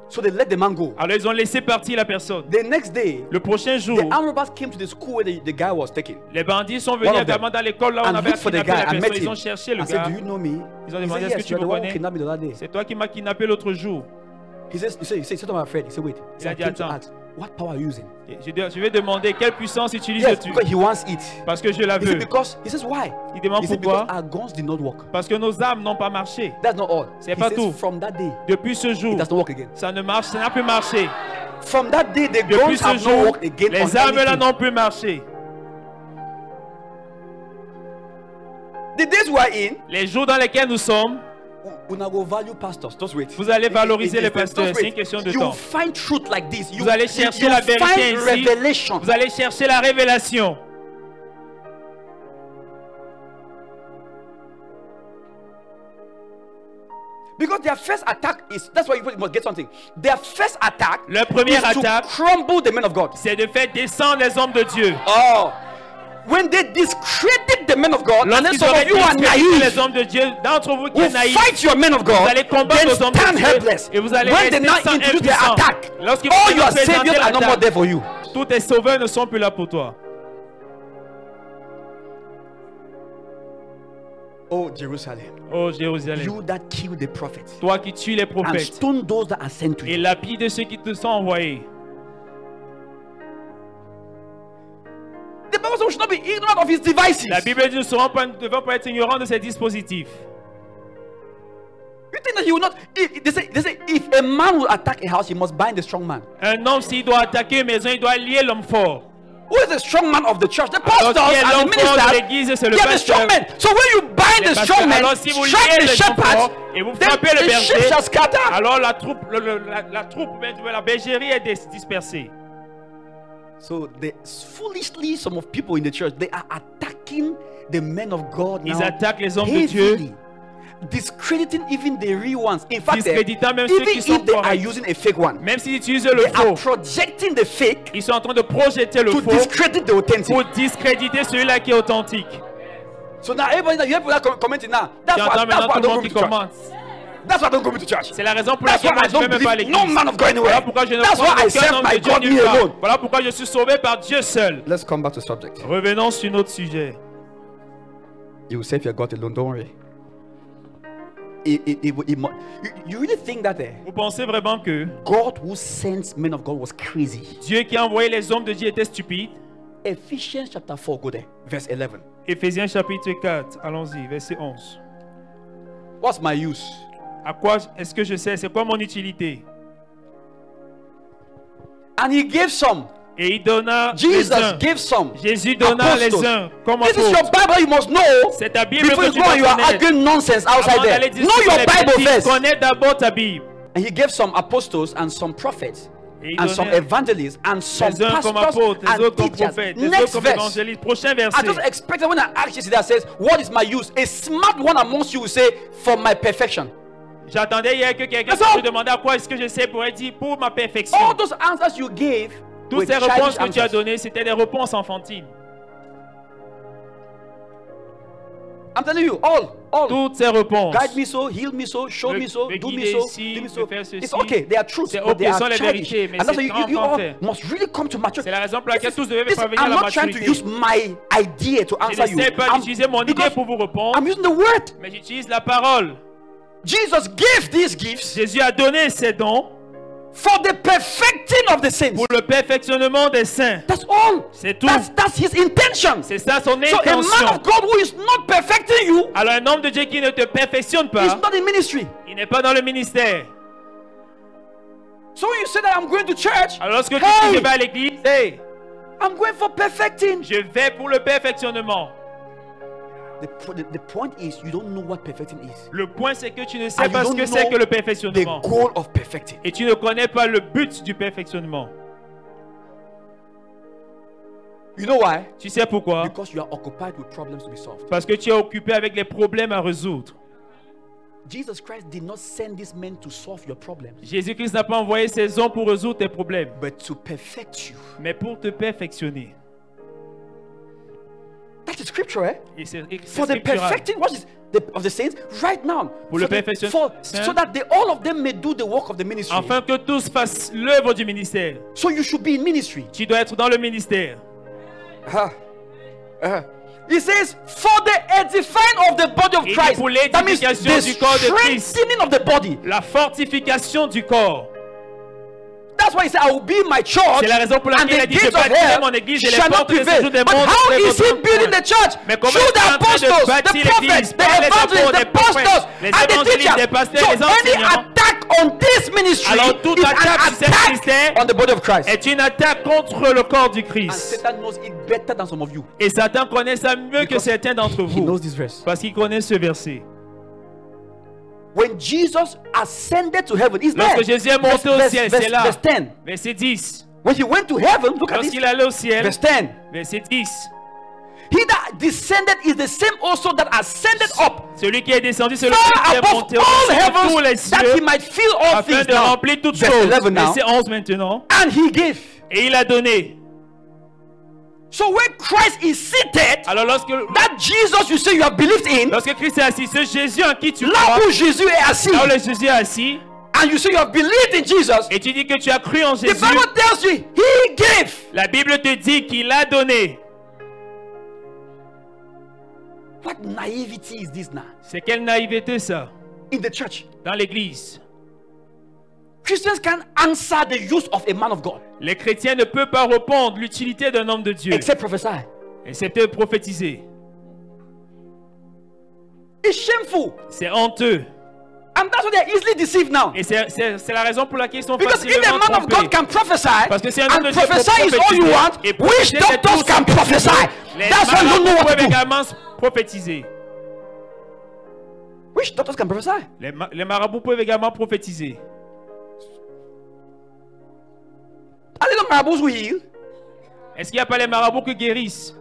So they let the man go. Alors ils ont laissé partir la personne. The next day, Le prochain jour, the armed robbers came to the school where the guy was taken. les bandits sont One venus of them. également dans l'école là où on And avait looked for the kidnappé guy la and met personne. Ils him. ont cherché le And said, gars. do you know me? Ils ont He demandé, said, est-ce que yes, tu you are me the one who connais? kidnapped me the other day. C'est toi qui m'as kidnappé l'autre jour. He says, to my friend, he said, wait. Il a I dit, came to attends. ask, what power are you using? Je vais demander quelle puissance utilises-tu? Yes, because he wants it. Parce que je la He said, veux. because, he says, why? Il demande He said, because pourquoi. our guns did not work. Parce que nos âmes n'ont pas marché. That's not all. C'est He pas says, tout. from that day, Depuis ce jour, it does not work again. ça ne marche, ça n'a plus marché. From that day, the Depuis guns ce have not jour, worked again on les armes là anything. n'ont plus marché. The days we are in, Les jours dans lesquels nous sommes, we now go value pastors. Just wait. vous allez valoriser les Just pasteurs. wait. C'est une question de You temps. find truth like this. Vous allez chercher you la vérité find ici. revelation. Vous allez chercher la révélation. Because their first attack is, that's why you must get something. Their first attack Leur première is to attaque, crumble the men of God. c'est de faire descendre les hommes de Dieu. Oh, when they discredit the men of God, and then Lorsqu'ils some auraient of you are discrédité naive, les hommes de Dieu, d'entre vous qui who êtes naïfs, fight your men of vous God, allez combattre then aux hommes stand de Dieu helpless. et vous allez When they rester now sans introduce their impuissants. attack, Lorsqu'ils vont all your présenter saviors are no more l'attaque, there for you. tous tes sauveurs ne sont plus là pour toi. Oh, Jerusalem, Oh Jérusalem, you that kill the prophets toi qui tues les and prophètes stone those that are sent to et you. lapide ceux qui te sont envoyés. The Bible says we should not be ignorant of his devices. La Bible dit nous ne devons pas être ignorants de ces dispositifs. You think that he will not? They say if a man will attack a house, he must bind the strong man. Un homme, s'il doit attaquer une maison, il doit lier l'homme fort. Who is the strong man of the church? The Alors, pastors qui est and the l'homme fort de ministers. l'église, c'est le They are the strong pasteur. men. So when you bind Les the strong pasteurs. men, Alors, si vous strike liez the les hommes shepherds, forts et vous then frappez le the sheep berger, shall scatter. alors la troupe, la bergerie est dispersée. So foolishly, some of people in the church, they are attacking the men of God now Ils attaquent les hommes de Dieu, heavily, discrediting even the real ones. In fact, discréditant même ceux even qui sont if they are corrects. using a fake one, Même s'ils utilisent le they are faux, projecting the fake ils sont en train de projeter le to faux discredit the authentic. pour discréditer celui-là qui est authentique. So now everybody, you have people commenting now. Tu That's why entends I maintenant tout le don't monde go qui to church. commente. That's why I don't go to church. C'est la raison pour That's laquelle why moi I je ne vais don't même pas à believe l'église. no man of God anywhere. Voilà pourquoi je ne That's crois why I aucun serve homme my de Dieu God me nulle part. alone. Voilà pourquoi je suis sauvé par Dieu seul. Let's come back to subject. Revenons sur notre sujet. You will save your God alone, don't worry. You really think that Vous pensez vraiment que God who sends men of God was crazy? Dieu qui a envoyé les hommes de Dieu était stupide? Ephesians chapter 4, go there, verse 11. Éphésiens chapitre 4, allons-y, verset 11. What's my use? À quoi est-ce que je sais? C'est quoi mon utilité? And he gave some. Et il donna les Jesus uns. gave some. Jésus donna les Apostles. uns comme This is your apôtres. Bible, you must know. C'est ta Bible Before que you tu go, dois you are connaître. arguing nonsense outside Avant d'aller there. Know discuter your les Bible bêtises, first. connais d'abord ta Bible. And he gave some apostles and some prophets Et il and some donnait evangelists and some les uns comme pastors apôtres, les and autres comme teachers. prophètes, les Next autres comme verse. évangélistes. Prochain I verset. just expected when I asked yesterday, that says, what is my use? A smart one amongst you will say, for my perfection. J'attendais hier que quelqu'un That's all. me demandait à quoi est-ce que je sais pour dire pour ma perfection. All those answers you gave Toutes were ces childish réponses que tu as answers. données, c'était des réponses enfantines. I'm telling you, all. Toutes ces réponses. Guide me so, heal me so, show me so, me do me guider so, ici, do me me so. faire ceci. It's okay, they are truths, C'est but they ok, are sont les childish. vérités, mais And that's c'est why you all enfantin. must really come to maturity. C'est la raison pour laquelle tous devaient This is- parvenir à I'm la not trying to maturité. use my idea to Je answer you. n'essaie pas I'm- d'utiliser mon idée because pour vous répondre, I'm using the word. mais j'utilise la parole. Jesus gave these gifts Jésus a donné ses dons for the perfecting of the saints. pour le perfectionnement des saints. That's all. C'est tout. That's his intention. C'est ça son So a man intention. of God who is not perfecting you Alors un homme de Dieu qui ne te perfectionne is pas, not in ministry. il n'est pas dans le ministère. So when you say that I'm going to church, Alors lorsque tu dis hey, je vais à l'église, hey, I'm going for perfecting. je vais pour le perfectionnement. The point is you don't know what perfecting is. Le point c'est que tu ne And sais you pas ce don't que c'est know que le the perfectionnement. goal of perfecting. Et tu ne connais pas le but du perfectionnement. You know why? Tu sais pourquoi? Because you are occupied with problems to be solved. Parce que tu es occupé avec les problèmes à résoudre. Jesus Christ did not send these men to solve your problems, Jésus-Christ n'a pas envoyé ses hommes pour résoudre tes problèmes, but to perfect you. mais pour te perfectionner. That's the scripture, eh? Et c'est For the scriptural. perfecting of the saints right now. Pour le For the- perfectionnement. so that all of them may do the work of the ministry. Afin que tous fassent l'œuvre du ministère. So you should be in ministry. Tu dois être dans le ministère. He says, for the edifying of the body of Il dit Christ. pour That means l'édification the du corps de Christ. strengthening of the body. La fortification du corps. That's why he said, I will build my church, C'est la raison pour and laquelle il a the dit, je gates of bâtirai hell mon église et les shall not portes des prevail. séjours des But mondes how ne is he prévaudront building point. the church? Mais comment Through est-il the en train de apostles, the bâtir prophets, l'église the par les evangelists, apôtres, the les prophètes, pastors, les and the évangélistes, teachers. les pasteurs, So les any enseignants. attack on this ministry Alors, toute is attaque an sur cet attack ministère on the body of Christ. est une attaque contre le corps du And Christ. Satan knows it better than some of you. Et Satan connaît ça mieux que Because certains d'entre He knows vous. this verse. Parce qu'il connaît ce verset. When Jesus ascended to heaven, he's there. Lorsque Jésus est monté au ciel, c'est là. Verse 10. Verset 10. When he went to heaven, look at this. Lorsqu'il allait au ciel, Verse 10. verset 10. He that descended is the same also that ascended up Celui qui est descendu, c'est le far qui est above monté au all ciel de tous heavens les that he cieux might fill all afin things de now. remplir toutes Verse choses. 11 now. Verset 11 maintenant. And he gave. Et il a donné. So when Christ is seated, Alors lorsque that Jesus you say you have believed in, Christ est assis, ce Jésus en qui tu là crois, où Jésus est assis, là où le Jésus est assis, and you say you have believed in Jesus, et tu dis que tu as cru en the Jésus, Bible tells you he gave. la Bible te dit qu'il a donné. What naivety is this now C'est quelle naïveté ça, in the church? dans l'église. Christians can't answer the use of a man of God Les chrétiens ne peuvent pas répondre l'utilité d'un homme de Dieu, except prophesy. excepté prophétiser. It's shameful. C'est honteux. And that's why they're easily deceived now. Et c'est la raison pour laquelle ils sont Because if a facilement man of trompés. God can prophesy, Parce que si un homme de and Dieu peut prophesy is all you prophétiser, want, et which prophétiser, c'est doctors tout can ce que tu prophesy? veux. Les That's why you don't know marabouts what to peuvent do. également prophétiser. Which doctors can prophesy? Les marabouts peuvent également prophétiser. Are they not marabouts who heal? Est-ce qu'il n'y a pas les marabouts qui guérissent?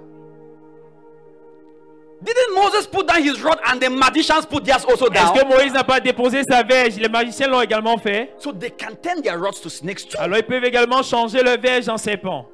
Didn't Moses put down his rod and the magicians put theirs also Est-ce down? que Moïse n'a pas déposé sa verge? Les magiciens l'ont également fait. So they can turn their rods to snakes too. Alors ils peuvent également changer le verge en serpent.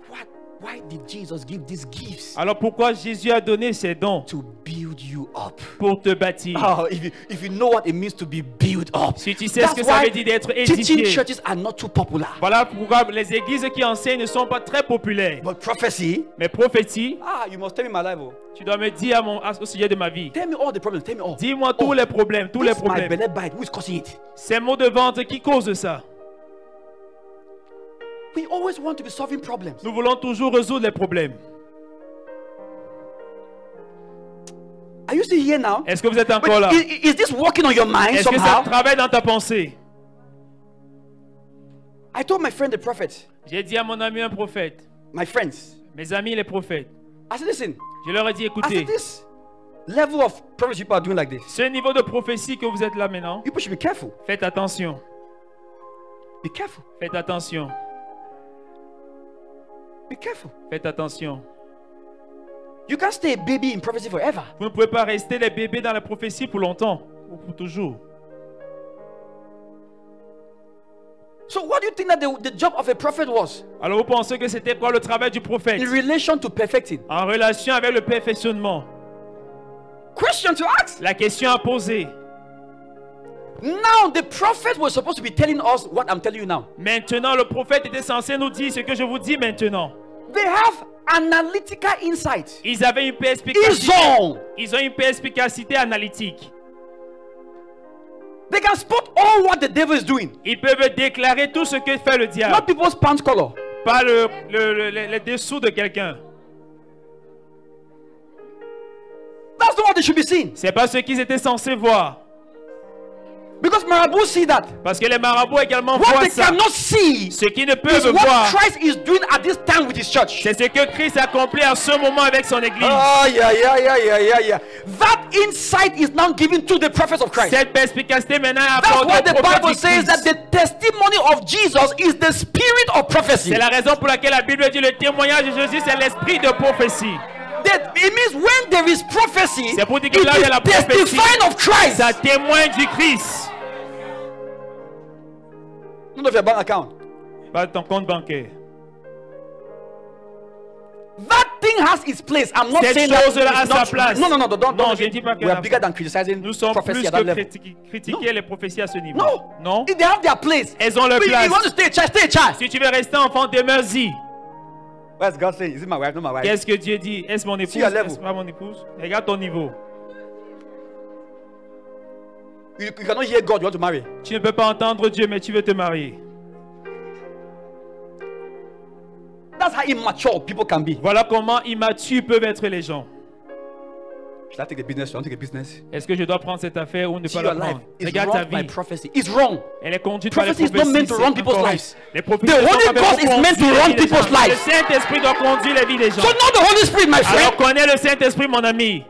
Why did Jesus give these gifts? Alors pourquoi Jésus a donné ces dons? To build you up. Pour te bâtir. Oh, if you know what it means to be built up. Si tu sais ce que ça veut dire d'être teaching édifié. churches are not too popular. Voilà pourquoi les églises qui enseignent ne sont pas très populaires. But prophecy, Mais prophétie, you must tell me my life. Oh. tu dois me dire au sujet de ma vie. Tell me all the problems. Tell me all. Dis-moi tous les problèmes, tous les This my problèmes. belly bite. Who is causing it? Ces mots de vente qui causent ça. We always want to be solving problems. Nous voulons toujours résoudre les problèmes. Are you still here now? Est-ce que vous êtes But encore là? is this working on your mind Est-ce que ça somehow? travaille dans ta pensée? I told my friend the prophet, J'ai dit à mon ami un prophète, my friends, mes amis les prophètes, I said, listen, je leur ai dit, I écoutez, said, this level of prophecy people are doing like this. ce niveau de prophétie que vous êtes là maintenant, People should be careful. faites attention, Be careful. faites attention, Be careful. faites attention. You can't stay a baby in prophecy forever. Vous ne pouvez pas rester les bébés dans la prophétie pour longtemps, ou pour toujours. So what do you think that the job of a prophet was? Alors vous pensez que c'était quoi le travail du prophète? In relation to perfecting. En relation avec le perfectionnement. Question to ask. La question à poser. Now the prophet was supposed to be telling us what I'm telling you now. Maintenant, le prophète était censé nous dire ce que je vous dis maintenant. They have analytical insight. Ils avaient une perspicacité. Ils ont une perspicacité analytique. They can spot all what the devil is doing. Ils peuvent déclarer tout ce que fait le diable. Not people's pants color. Pas les dessous de quelqu'un. That's not what they should be seeing. C'est pas ce qu'ils étaient censés voir. Because marabouts see that. Parce que les marabouts également What voient they ça. cannot see Ce qu'ils ne is peuvent what voir, Christ is doing at this time with his church. c'est ce que Christ accomplit à ce moment avec son église. Oh, yeah. That insight is now given to the prophets of Christ. Cette perspicacité maintenant est That's apportée why au the prophète Bible du says that Christ. the testimony of Jesus is the spirit of prophecy. C'est la raison pour laquelle la Bible dit le témoignage de Jésus, c'est l'esprit de prophétie. That it means when there is prophecy, C'est pour dire que it là, il y a la is testifying prophétie. of Christ. Ça témoigne du Christ. Not of your bank account. Pas de ton compte bancaire. That thing thing has its place. I'm not Cette saying that chose-là a it's sa not place. No, don't. Non, je ne dis pas que we are bigger than criticizing nous sommes prophecy plus at that que level. critiquer les prophéties à ce niveau. No, Non. If they have their place. Elles ont leur If place. you want to stay a child, stay a child. Si tu veux rester enfant, demeure-y. What's God saying? Is it my wife? Not my wife. Qu'est-ce que Dieu dit? Est-ce mon épouse? See your level. Est-ce pas mon épouse? Regarde ton niveau. You cannot hear God. You want to marry. Tu ne peux pas entendre Dieu, mais tu veux te marier. That's how immature people can be. Voilà comment immatures peuvent être les gens. Should I take the business? Should I take a business? Est-ce que je dois prendre cette affaire ou ne See pas your la life prendre? is Regarde ta run by vie. prophecy. It's wrong. Elle est conduite par les Prophecy is prophéties. not meant to c'est run people's incorrect. lives. Les prophéties The sont Holy pas faites Ghost pour is meant to conduire run les vies des people's gens. lives. Le Saint-Esprit doit conduire les vies des gens. So not the Holy Spirit, my friend. Alors connais le Saint-Esprit, mon ami.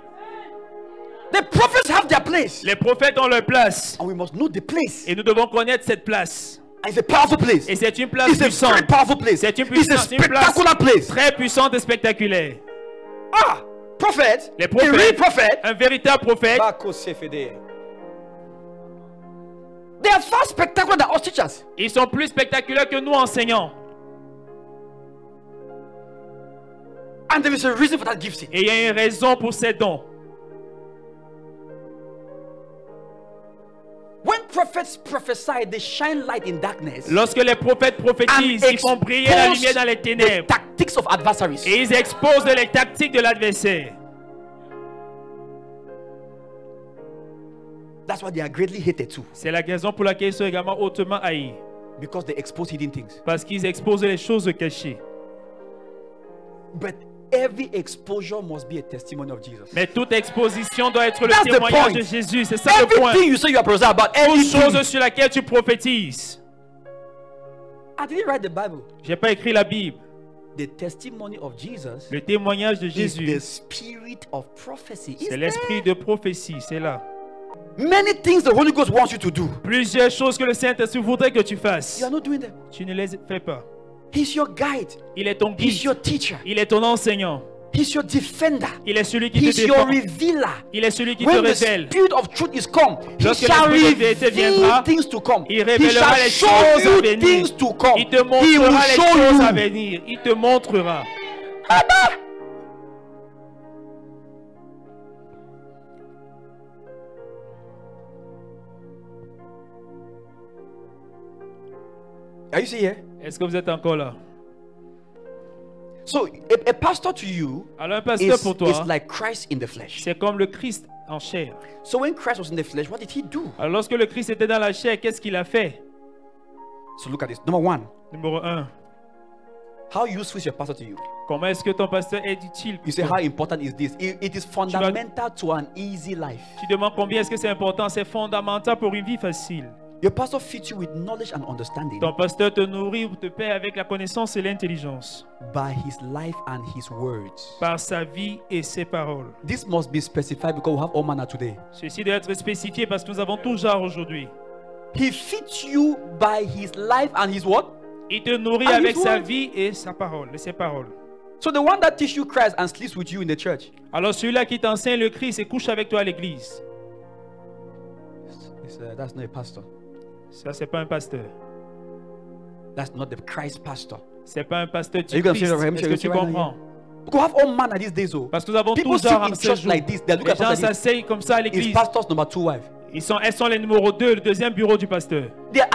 The prophets have their place. Les prophètes ont leur place. And we must know the place. Et nous devons connaître cette place. And it's a powerful place. Et c'est une place It's a puissante. very powerful place. C'est une It's a puissance, une place spectacular place. très puissante et spectaculaire. Ah, prophet. Les A real prophètes, prophet. un véritable prophète, They are far spectacular than us teachers. ils sont plus spectaculaires que nous enseignants. And there is a reason for that gifting. Et il y a une raison pour ces dons. When prophets prophesy, they shine light in darkness. Lorsque les prophètes prophétisent, And ils font briller la lumière dans les the ténèbres. tactics of adversaries. Et ils exposent les tactiques de l'adversaire. That's why they are greatly hated too. C'est la raison pour laquelle ils sont également hautement haïs. Because they expose hidden things. Parce qu'ils exposent les choses cachées. But every exposure must be a testimony of Jesus. Mais toute exposition doit être le That's the témoignage point. de Jésus. C'est ça le point. Everything you say you are prophesying about, Toute everything. chose sur laquelle tu prophétises. I didn't write the Bible. J'ai pas écrit la Bible. The testimony of Jesus Le témoignage de is the Jésus, spirit of prophecy. It's c'est l'esprit de prophétie. C'est là. many things the Holy Ghost wants you to do. Plusieurs choses que le Saint-Esprit voudrait que tu fasses. You are not doing them. Tu ne les fais pas. He's your guide. Il est ton He's guide. your teacher. Il est ton enseignant. He's your defender. Il est celui qui te He's your défend. revealer. Il est celui qui te When the révèle. spirit of truth is come, he Lorsque shall l'esprit de vérité viendra, reveal things to come. Il He révélera shall les show choses à you venir. things to come. Il te He will montrera les show choses à you. venir. Il te montrera. Are you see here? Est-ce que vous êtes encore là? So a pastor to you Alors un pasteur is, pour toi, is like Christ in the flesh. c'est comme le Christ en chair. So when Christ was in the flesh, what did he do? Alors lorsque le Christ était dans la chair, qu'est-ce qu'il a fait? So look at this. Number one, Numéro 1. how useful is your pastor to you? Comment est-ce que ton pasteur est utile? You say, how important is this? It is fundamental to an easy life. Tu demandes combien est-ce que c'est important? C'est fondamental pour une vie facile. Your pastor feeds you with knowledge and understanding Ton pasteur te nourrit ou te paie avec la connaissance et l'intelligence by his life and his words. par sa vie et ses paroles. This must be specified because we have all manner today. Ceci doit être spécifié parce que nous avons tout genre aujourd'hui. He feeds you by his life and his what? Il te nourrit And avec his sa word. vie et sa parole, et ses paroles. So the one that teaches you Christ and sleeps with you in the church, Alors celui-là qui t'enseigne le Christ et couche avec toi à l'église, that's not a pastor. ça c'est pas un pasteur. That's not the Christ pastor. C'est pas un pasteur Are du you gonna Christ. say that? Let me Est-ce show que you tu right now, comprends? We have all manner these days, oh. Parce que nous avons People tout sit genre in en ce church jour. like this. They look Les at gens pastors like this. s'asseyent comme ça à It's l'église. pastor's number 2 wife. Elles sont les numéros 2, le deuxième bureau du pasteur. They're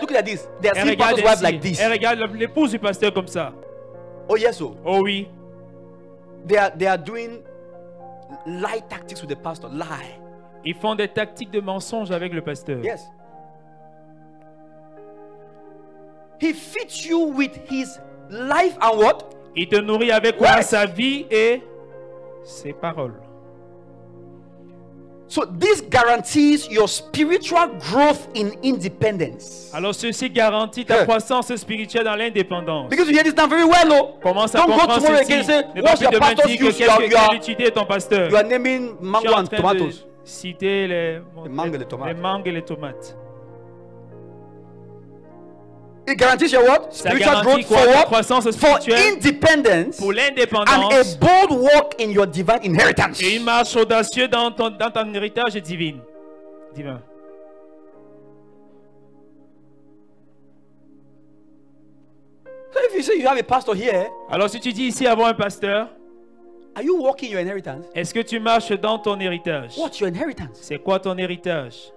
looking at this. They're Elle seeing regarde pastor's wife ainsi. like this. Elle regarde l'épouse du pasteur comme ça. Oh yes, oh. Oh oui. They are doing lie tactics with the pastor. Lie. Ils font des tactiques de mensonge avec le pasteur. Yes. He feeds you with his life and what? Il te nourrit avec quoi? What? Sa vie et ses paroles. So this guarantees your spiritual growth in independence. Alors ceci garantit ta Yeah. croissance spirituelle dans l'indépendance. Because you hear this now very well, oh. Commence à Don't go comprendre tomorrow ceci. again and say, Ne pas what's plus your demain pastor's dire que use? You quelle are, utilité est ton pasteur. you are naming Je suis mango en and train tomatoes. de citer les mangues et les tomates. les mangues et les tomates. It guarantees your what? Ça Spiritual garantit growth quoi? for Ta what? croissance For spirituelle, independence pour and a l'indépendance bold walk in your divine inheritance. et une marche audacieuse dans ton héritage divin. Divin. So if you say you have a pastor here Alors si tu dis ici avoir un pasteur Are you walking your inheritance? Est-ce que tu marches dans ton héritage? What's your inheritance? C'est quoi ton héritage?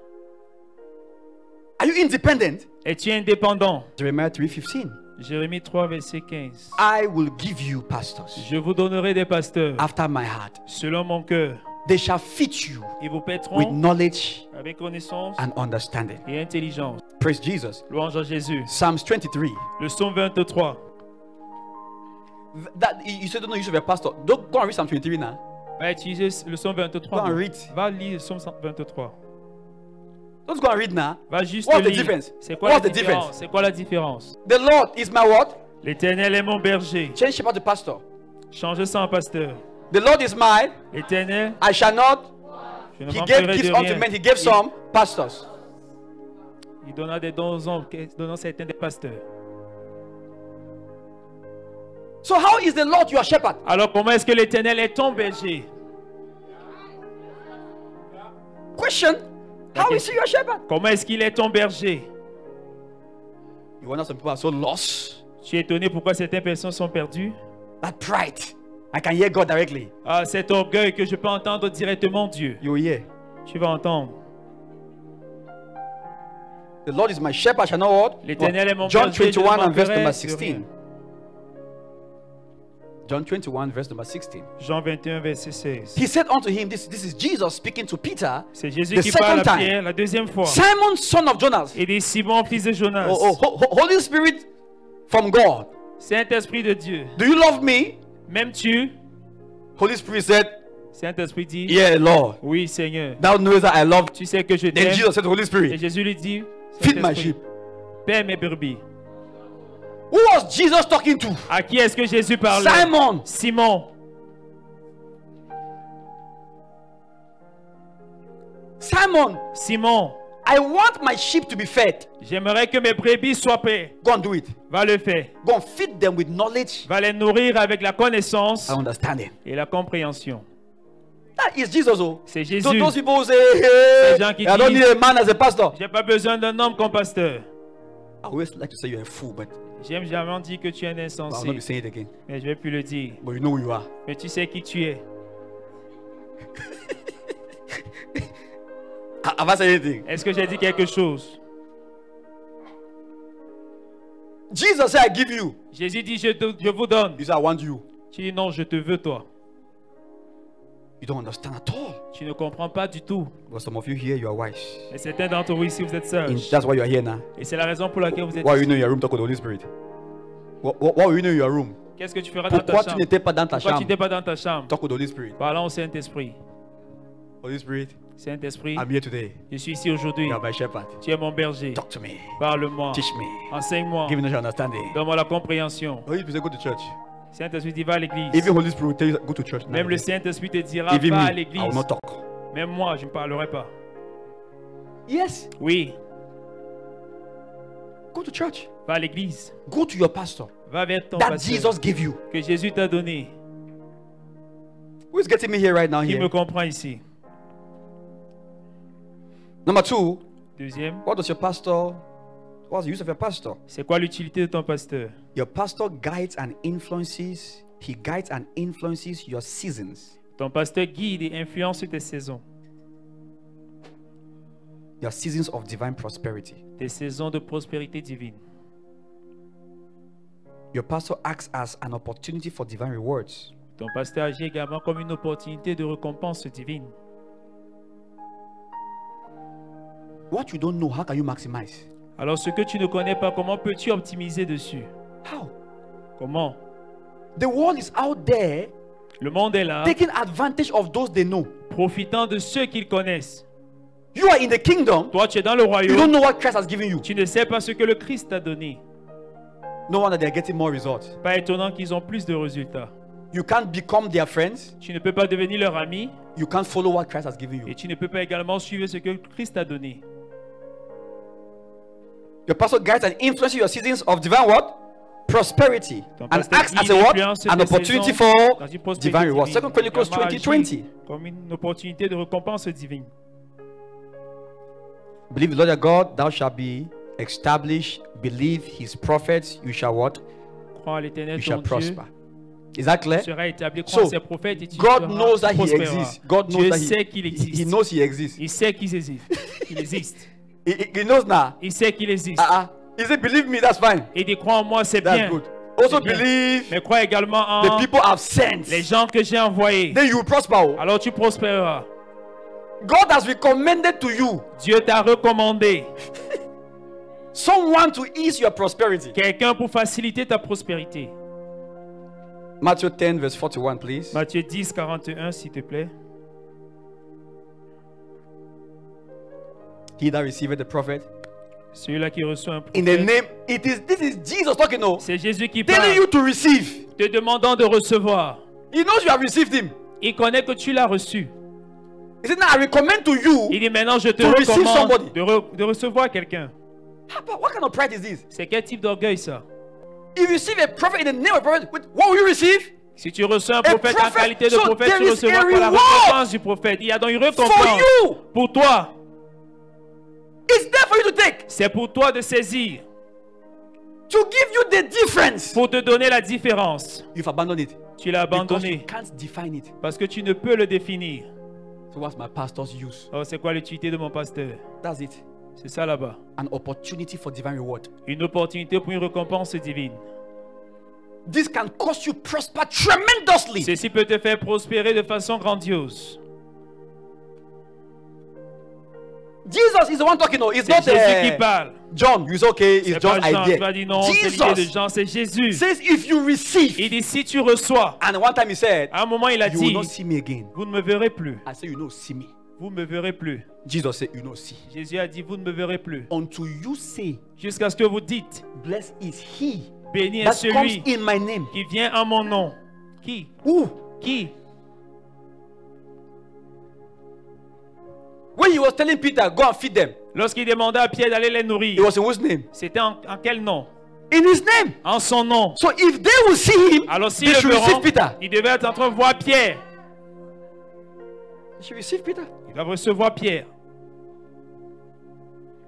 Are you independent? Es-tu indépendant? Jeremiah 3:15. Jérémie 3, verset 15. I will give you pastors Je vous donnerai des pasteurs after my heart. selon mon cœur. They shall feed you Ils vous with paîtront knowledge avec connaissance and understanding. et intelligence. Praise Jesus. Louange à Jésus. Psalms 23. Le psaume 23. That you said, no, you should be a pastor. Don't go and read Psalm 23 now. Va utiliser le psalme Go 23. and read. Va lire le psaume 23. Don't go and read now. Va juste What's the lire. difference? C'est quoi la What's the différence? difference? C'est quoi la différence? The Lord is my what? L'Éternel est mon berger. Change shepherd to pastor. Change ça en pasteur. The Lord is mine. L'Éternel, I shall not. je ne He manquerai gave de gifts unto rien. men. He gave some pastors. Il donna des dons aux hommes, donnant certains des pasteurs. So how is the Lord your shepherd? Alors comment est-ce que l'Éternel est ton berger? Question. How is he your shepherd? Comment est-ce qu'il est ton berger? You wonder some people are so lost. Tu es étonné pourquoi certaines personnes sont perdues? That pride. I can hear God directly. Ah, cet orgueil que je peux entendre directement Dieu. You will hear. Tu vas entendre. The Lord is my shepherd, I shall not what? L'Éternel est mon John berger, je ne 21 and verse manquerai number de 16. rien. John 21 verse number 16. Jean 21, verset 16. He said unto him, this is Jesus speaking to Peter. C'est Jésus The qui parle second à time. Pierre la deuxième fois. Simon, son of Jonas. Et dit Simon, fils de Jonas. Holy Spirit from God. Saint-Esprit de Dieu, Do you love me? m'aimes-tu? Holy Spirit said, Saint-Esprit dit, yeah, Lord. oui Seigneur. Thou knowest that I love you. Tu sais que je Then t'aime. Jesus said to Holy Et Spirit, Jésus lui dit, feed my Saint-Esprit, sheep. paie mes brebis. Who was Jesus talking to? À qui est-ce que Jésus parlait? Simon. Simon. Simon, Simon, I want my sheep to be fed. j'aimerais que mes brebis soient paix. Go and do it. Va le faire. Go and feed them with knowledge Va les nourrir avec la connaissance and understanding. et la compréhension. That is Jesus. Oh. C'est So Jésus. those people who say, hey, gens qui I don't disent- need a man as a pastor. J'ai pas besoin d'un homme comme pasteur. I always like to say you're a fool, but J'aime jamais dire que tu es un I'll not insensé. be saying it again. Mais je vais plus le dire. But you know who you are. Mais tu sais qui tu es. Have I said anything? Est-ce que j'ai dit quelque chose? Jesus said, I give you. Jésus dit, je vous donne. You say, I want you. Tu dis, non, je te veux toi. You don't understand at all. Tu ne comprends pas du tout. But some of you here, you are wise. Et certains d'entre vous ici, vous êtes And sages. that's why you are here now. Et c'est la raison pour laquelle vous êtes Why are you ici. in your room? Talk with the Holy Spirit. What will you know in your room? Qu'est-ce que tu feras dans ta Pourquoi tu chambre? n'étais pas dans ta Pourquoi tu chambre? n'es pas dans ta chambre? Talk with the Holy Spirit. Parlons au Saint-Esprit. Holy Spirit, Saint-Esprit, I'm here today. je suis ici aujourd'hui. You are my shepherd. Tu es mon berger. Talk to me. Parle-moi. Teach me. Enseigne-moi. Give me knowledge and understanding. Donne-moi la compréhension. Holy Spirit, say, go to church. Saint-Esprit dit, va à l'église. Even Holy Spirit will tell you, go to church. Même le Saint-Esprit te dira, Even va à me, I l'église. will not talk. Même moi, je ne parlerai pas. Yes. Oui, Go to church. va à l'église. Go to your pastor. Va vers ton That pasteur Jesus gave you. que Jésus t'a donné. Who is getting me here right now? Qui me Here. comprend ici? Number two, Deuxième, what does your pastor? What's the use of your pastor? c'est quoi l'utilité de ton pasteur? Your pastor guides and influences. He guides and influences your seasons. Ton pasteur guide et influence tes saisons. Your seasons of divine prosperity. Tes saisons de prospérité divine. Your pastor acts as an opportunity for divine rewards. Ton pasteur agit également comme une opportunité de récompense divine. What you don't know, how can you maximize? Alors ce que tu ne connais pas, comment peux-tu optimiser dessus? How? Comment? The world is out there Le monde est là, taking advantage of those they know. profitant de ceux qu'ils connaissent. You are in the kingdom. Toi, tu es dans le You don't royaume, know what Christ has given you. tu ne sais pas ce que le Christ t'a donné. No wonder they are getting more results. Pas étonnant qu'ils ont plus de résultats. You can't become their friends. Tu ne peux pas devenir leur ami You can't follow what Christ has given et you. tu ne peux pas également suivre ce que Christ t'a donné. Your pastor guides and influences your seasons of divine what? Prosperity. Ton And pasteur acts as guide a et what? influence An tes opportunity saisons for dans une prospérité divine reward. divine. 2 Chronicles Également agit 20:20. comme une opportunité de récompense divine. Believe the Lord your God, thou shalt be established. Believe his prophets, you shall what? Crois à l'Éternel You ton shall Dieu prosper. Is that clear? sera établi. Crois So, ces prophètes et tu God knows that he prospéreras. exists. God knows Dieu that sait qu'il he existe. knows he exists. Il sait qu'il existe. Il existe. He knows now. Il sait qu'il existe. He said, believe me, that's fine. Et dit, crois en moi, c'est That's bien. good. Also C'est bien. believe Mais crois également the en people I've sent. les gens que j'ai envoyés. Then you will prosper. Alors tu prospéreras. God has recommended to you Dieu t'a recommandé someone to ease your prosperity. quelqu'un pour faciliter ta prospérité. Matthew 10, verse 41, please. Matthieu 10, 41, s'il te plaît. He that receiveth the prophet Celui-là qui reçoit un in the prophète. name, this is Jesus talking, no, C'est Jésus qui telling parle, you to receive. te demandant de recevoir. He knows you have received him. Il connaît que tu l'as reçu. He said, now I recommend to you. Il dit maintenant je te To receive recommande somebody. de recevoir quelqu'un. What kind of pride is this? C'est quel type d'orgueil ça? If you receive a prophet in the name of a prophet, what will you receive? Si tu reçois un prophète en prophet, qualité de so prophète, tu there is recevras a par la reward récompense du prophète. Il y a donc une For récompense you. pour toi. It's there for you to take. C'est pour toi de saisir, To give you the difference. pour te donner la différence. You've abandoned it. Tu l'as Because you abandonné can't define it. parce que tu ne peux le définir. So what's my pastor's use? Oh, c'est quoi l'utilité de mon pasteur? That's it. C'est ça là-bas. An opportunity for divine reward. Une opportunité pour une récompense divine. This can cause you prosper tremendously. Ceci peut te faire prospérer de façon grandiose. Jesus is the one talking. No, it's C'est not Jésus qui parle. John. You say okay, it's C'est pas John's Jean. Tu vas idea. dire non, c'est l'idée de Jesus Jean, c'est Jésus. says if you receive, Il dit si tu reçois. and one time he said, À un moment, il a you will dit, not see me again. vous ne me verrez plus. I say you know see me. Vous ne me verrez plus. Jesus said you know see. Jésus a dit, vous ne me verrez plus. Until you say, Jusqu'à ce que vous dites, blessed is he béni est that comes celui in my name. qui vient en mon nom. Qui? Who? Qui? When he was telling Peter, go and feed them, Lorsqu'il demanda à Pierre d'aller les it nourrir, was in whose name? c'était en quel nom? In his name. En son nom. So if they will see him, Alors s'ils they le should receive verront, Peter. ils devaient être en train de voir Pierre. They should receive Peter. Ils doivent recevoir Pierre.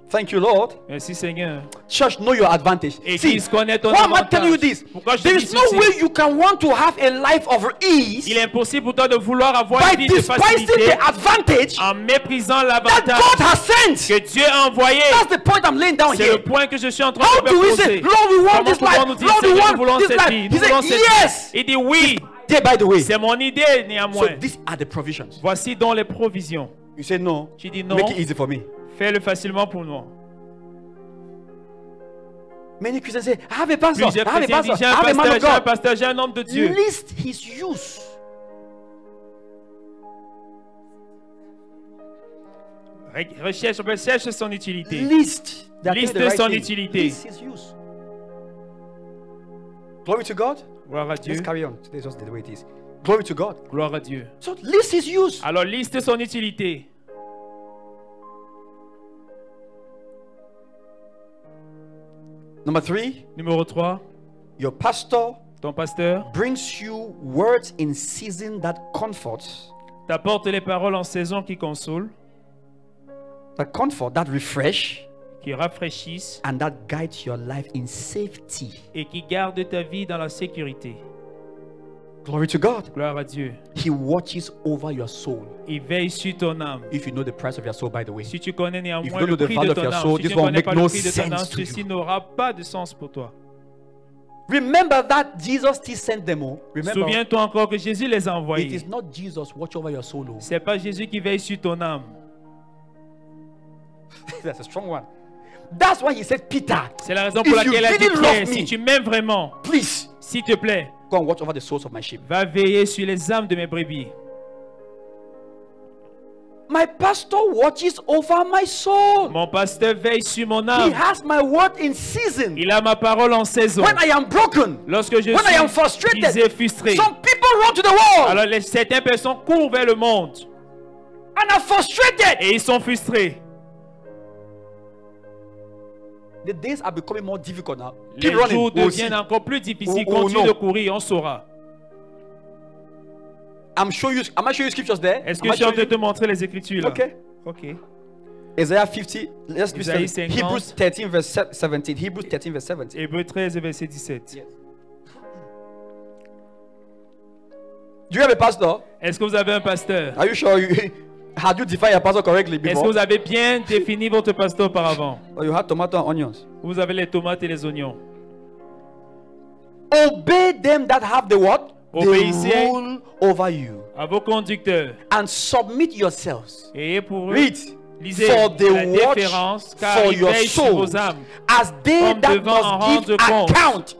Thank you, Lord. Merci Seigneur. Church, know your advantage. See, Église, connais ton why am I telling you avantage. this? Pourquoi je te There dis is no ceci? way you can want to have a life of ease Il est impossible pour toi de vouloir avoir by une vie de despising facilité the advantage en méprisant that l'avantage God has sent. que Dieu a envoyé. That's the point I'm laying down C'est here. le point que je suis en train How de do me we say, poser. Lord, we want Comment this life? pouvons-nous dire, Lord, we Seigneur, nous voulons want this cette life. vie. He Nous voulons said, cette vie. yes. Il dit oui. There, by the way. C'est mon idée So néanmoins. these are the provisions. Voici donc les provisions. You say no. Tu dis non. Make it easy for me. Fais-le facilement pour nous. Many Christians say, I have a pastor. Plusieurs I have a chrétiens disent, pastor. j'ai I un have a man pasteur, of j'ai un God. pasteur, j'ai un homme de Dieu. List his use. Recherche son utilité. List. They are Liste doing the right son thing. utilité. List his use. Glory to God. Gloire à Dieu. Let's carry on. Today's just the way it is. Glory to God. Gloire à Dieu. So list his use. Alors liste son utilité. Number 3, Numéro 3. your pastor Ton pasteur brings you words in season that comfort, t'apporte les paroles en saison qui consolent, that refresh, qui rafraîchissent and that guides your life in safety. et qui gardent ta vie dans la sécurité. Glory to God. Gloire à Dieu. He watches over your soul. Il veille sur ton âme. If you know the price of your soul, by the way. Si tu connais If néanmoins you don't le know the prix value de of ton your âme, soul, si tu this ne won't connais make pas no le prix de ton sense âme, to ceci you. n'aura pas de sens pour toi. Remember that Jesus still sent them. Remember, Souviens-toi encore que Jésus les a it envoyés. is not Jesus watch over your soul. C'est pas Jésus qui veille sur ton âme. That's a strong one. That's why he said, Peter, C'est la raison pour if you laquelle elle a dit really Pierre, love si me, tu m'aimes vraiment, please s'il te plaît, go and watch over the souls of my sheep. va veiller sur les âmes de mes brebis. My pastor watches over my soul. Mon pasteur veille sur mon He âme. has my word in season. Il a ma parole en saison. When I am broken, Lorsque je when I am suis frustrated, brisé, frustré, some people run to the wall alors certaines personnes courent vers le monde and are frustrated. et ils sont frustrés. The days are becoming more difficult now. Les Keep running. jours We'll see. deviennent encore plus difficiles. Oh, Continue no. de courir, on saura. Am I showing you scriptures there? Est-ce Am que I je suis en showing train de you? te montrer les Écritures là? Okay. Ok. Isaiah 50. Let's do Isaïe 7. 50. Hebrews 13 verse 17. Hebrews 13 verse 17. Hébreux 13, verset 17. Yes. Do you have a pastor? Est-ce que vous avez un pasteur? Are you sure had you defined your pastor correctly Est-ce que before? vous avez bien défini votre pasteur auparavant? Or you had tomato and onions? Vous avez les tomates et les oignons. Obey them that have the what? Obéissez The rule over you. à vos conducteurs. And submit yourselves. Et pour eux, Read. lisez For la they watch déférence, car for ils your veillent sur souls, vos âmes, as they comme that devant en must give rendre compte, account,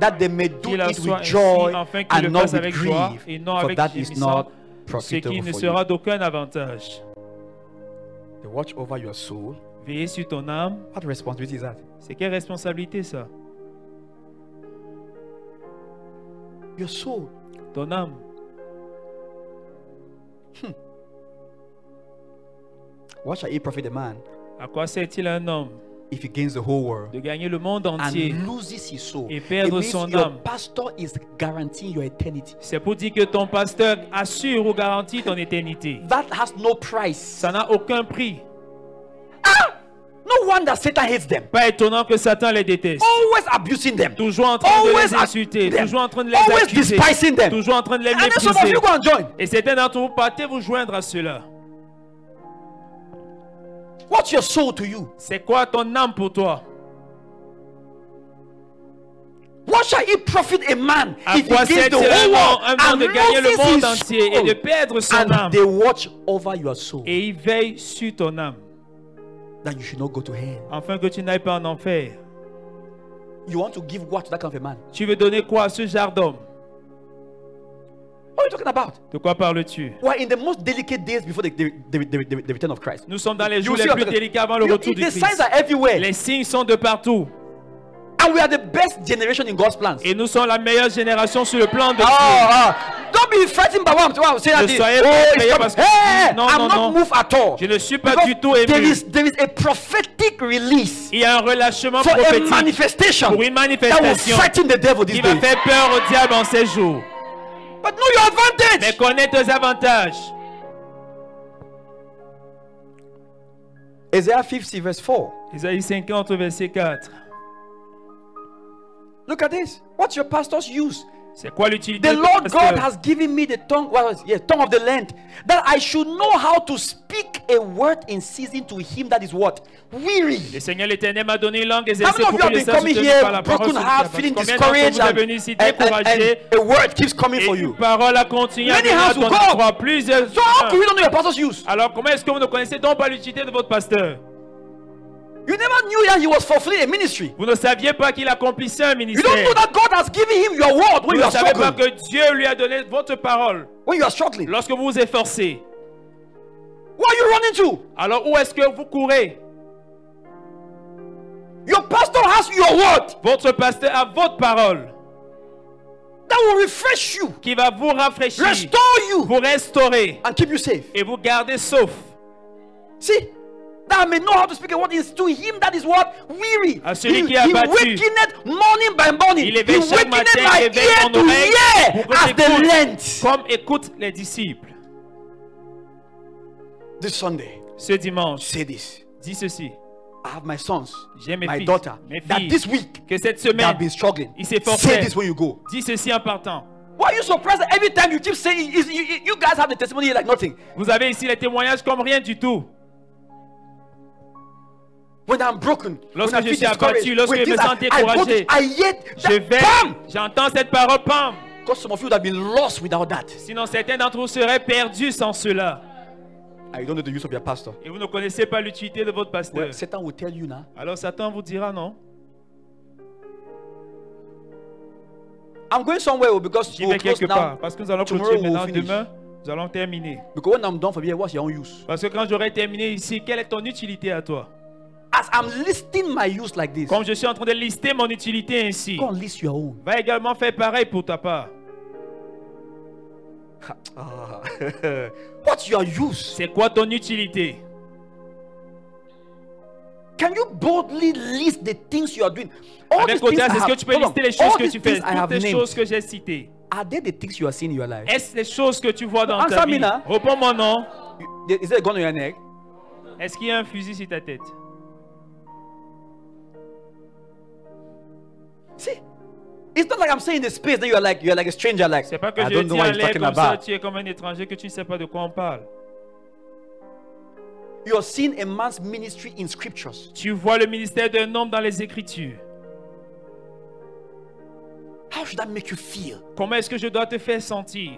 that they may do qu'il en it soit with ainsi, joy afin qu'ils and le not fassent with avec joie grief, et non for avec that is gémissement, not ce profitable qui ne for sera you. d'aucun avantage. They watch over your soul. Veillez sur ton âme. What responsibility is that? C'est quelle responsabilité ça? Your soul. Ton âme. What shall it profit a man À quoi sert-il un homme if he gains the whole world de gagner le monde entier and loses his soul? et It perdre means son your âme? pastor is guaranteeing your eternity. C'est pour dire que ton pasteur assure ou garantit ton éternité. That has no price. Ça n'a aucun prix. No wonder Satan hates them. Pas étonnant que Satan les déteste. Always abusing them. Toujours en train de Always les insulter, them. toujours en train de les Always accuser, despising them. toujours en train de les And then some of mépriser. you go and join. Et certains d'entre vous partez vous joindre à cela. What's your soul to you? C'est quoi ton âme pour toi? What shall it profit a man À if he quoi gains the sert-il whole world un and homme de gagner le loses monde his entier et de soul? perdre son And âme? they watch over your soul, Et il veille sur ton âme, that you should not go to hell. afin que tu n'ailles pas en enfer. You want to give what to that kind of a man? Tu veux donner quoi à ce genre d'homme? What are you talking about? De quoi parles-tu? We're in the most delicate days before the return of Christ. Nous sommes dans les jours You les see plus what- délicats avant le retour du The signs Christ. are everywhere. Les signes sont de partout. And we are the best generation in God's plans. Et nous sommes la meilleure génération sur le plan de Dieu. Don't be frightened by what I'm saying. Ne soyez pas effrayés parce que- Hey, Non, I'm non, not non. moved at all. Je ne suis pas Because du tout there ému. is a prophetic release Il y a un relâchement for a prophétique manifestation pour une that will manifestation frighten the devil this qui va day. faire peur au diable en ces jours. But know your advantage. Mais connais tes avantages. Isaiah 50 verse 4. Isaïe 50, verset 4. Look at this. What's your pastor's use? C'est quoi l'utilité The de Lord pasteur? God has given me the tongue, tongue of the land, that I should know how to speak a word in season to him that is what? Weary. Le Seigneur l'Éternel m'a donné une langue How exercée many of pour you have que les been saints coming soient tenus par here la parole broken sur heart, la feeling Combien d'entre discouraged, vous êtes venus ici découragés and a word keeps coming et for une you? parole a continué à Many venir à hands will ton go. endroit. Plusieurs. So how come you don't know your pastor's use? Alors comment est-ce que vous ne connaissez donc pas l'utilité de votre pasteur? You never knew that he was fulfilling a ministry. Vous ne saviez pas qu'il accomplissait un You ministère. don't know that God has given him your word when Vous you ne are savez pas struggling. que Dieu lui a donné votre parole When you are struggling. lorsque vous vous efforcez. Where are you running to? Alors où est-ce que vous courez? Your pastor has your word Votre pasteur a votre parole that will refresh you, qui va vous rafraîchir, restore you, vous restaurer and keep you safe. et vous garder sauf. See, that I may know how to speak a word is to him that is what? Weary. À celui He qui est abattu. wakeneth morning by morning. Il He éveille chaque wakeneth matin, my il éveille ear ton to oreille hear pour que as tu the écoutes, length. comme écoutent les disciples. This Sunday, Ce dimanche, say this. dis ceci. I have my sons, J'ai mes my fils, daughter, mes that filles, this week que cette they have semaine, been struggling. ils s'est Say forcé. this when you go. Dis ceci en partant. Why are you surprised that every time you keep saying you guys have the testimony here like nothing? Vous avez ici les témoignages comme rien du tout. When I'm broken, Lorsque when I je feel suis abattu, discouraged, lorsque when je me things sens are- découragé, I yet Je vais, bam! j'entends cette parole, pam. Because some of you would have been lost without that. Sinon, certains d'entre vous seraient perdus sans cela. And you don't know the use of your pastor. Et vous ne connaissez pas l'utilité de votre pasteur. Well, Satan will tell you now. Alors Satan vous dira non. I'm going somewhere because J'y we'll vais close quelque now. part. Parce que nous allons Tomorrow clôturer we'll maintenant. finish. Demain, nous allons terminer. Because when I'm done from here, what's your own use? Parce que quand j'aurai terminé ici, quelle est ton utilité à toi? As I'm listing my use like this, Comme je suis en train de lister mon utilité ainsi, go and list your own. va également faire pareil pour ta part. Ah. What's your use? C'est quoi ton utilité? Can you boldly list the things you are doing? All Avec these things audace, I est-ce que have- tu peux hold on. lister les All choses que these tu fais? things I have Toutes les named. choses que j'ai citées. Are they the things you are seeing in your life? Est-ce les choses que tu vois dans Answer ta me vie? now. Réponds-moi non. Is there a gun on your neck? Est-ce qu'il y a un fusil sur ta tête? See, It's not like I'm saying in the space that you're like a stranger, like C'est pas que I je don't know dis what en he's l'air talking comme ça, about. tu es comme un étranger que tu ne sais pas de quoi on parle. You're seeing a man's ministry in scriptures. Tu vois le ministère d'un homme dans les Écritures. How should that make you feel? Comment est-ce que je dois te faire sentir?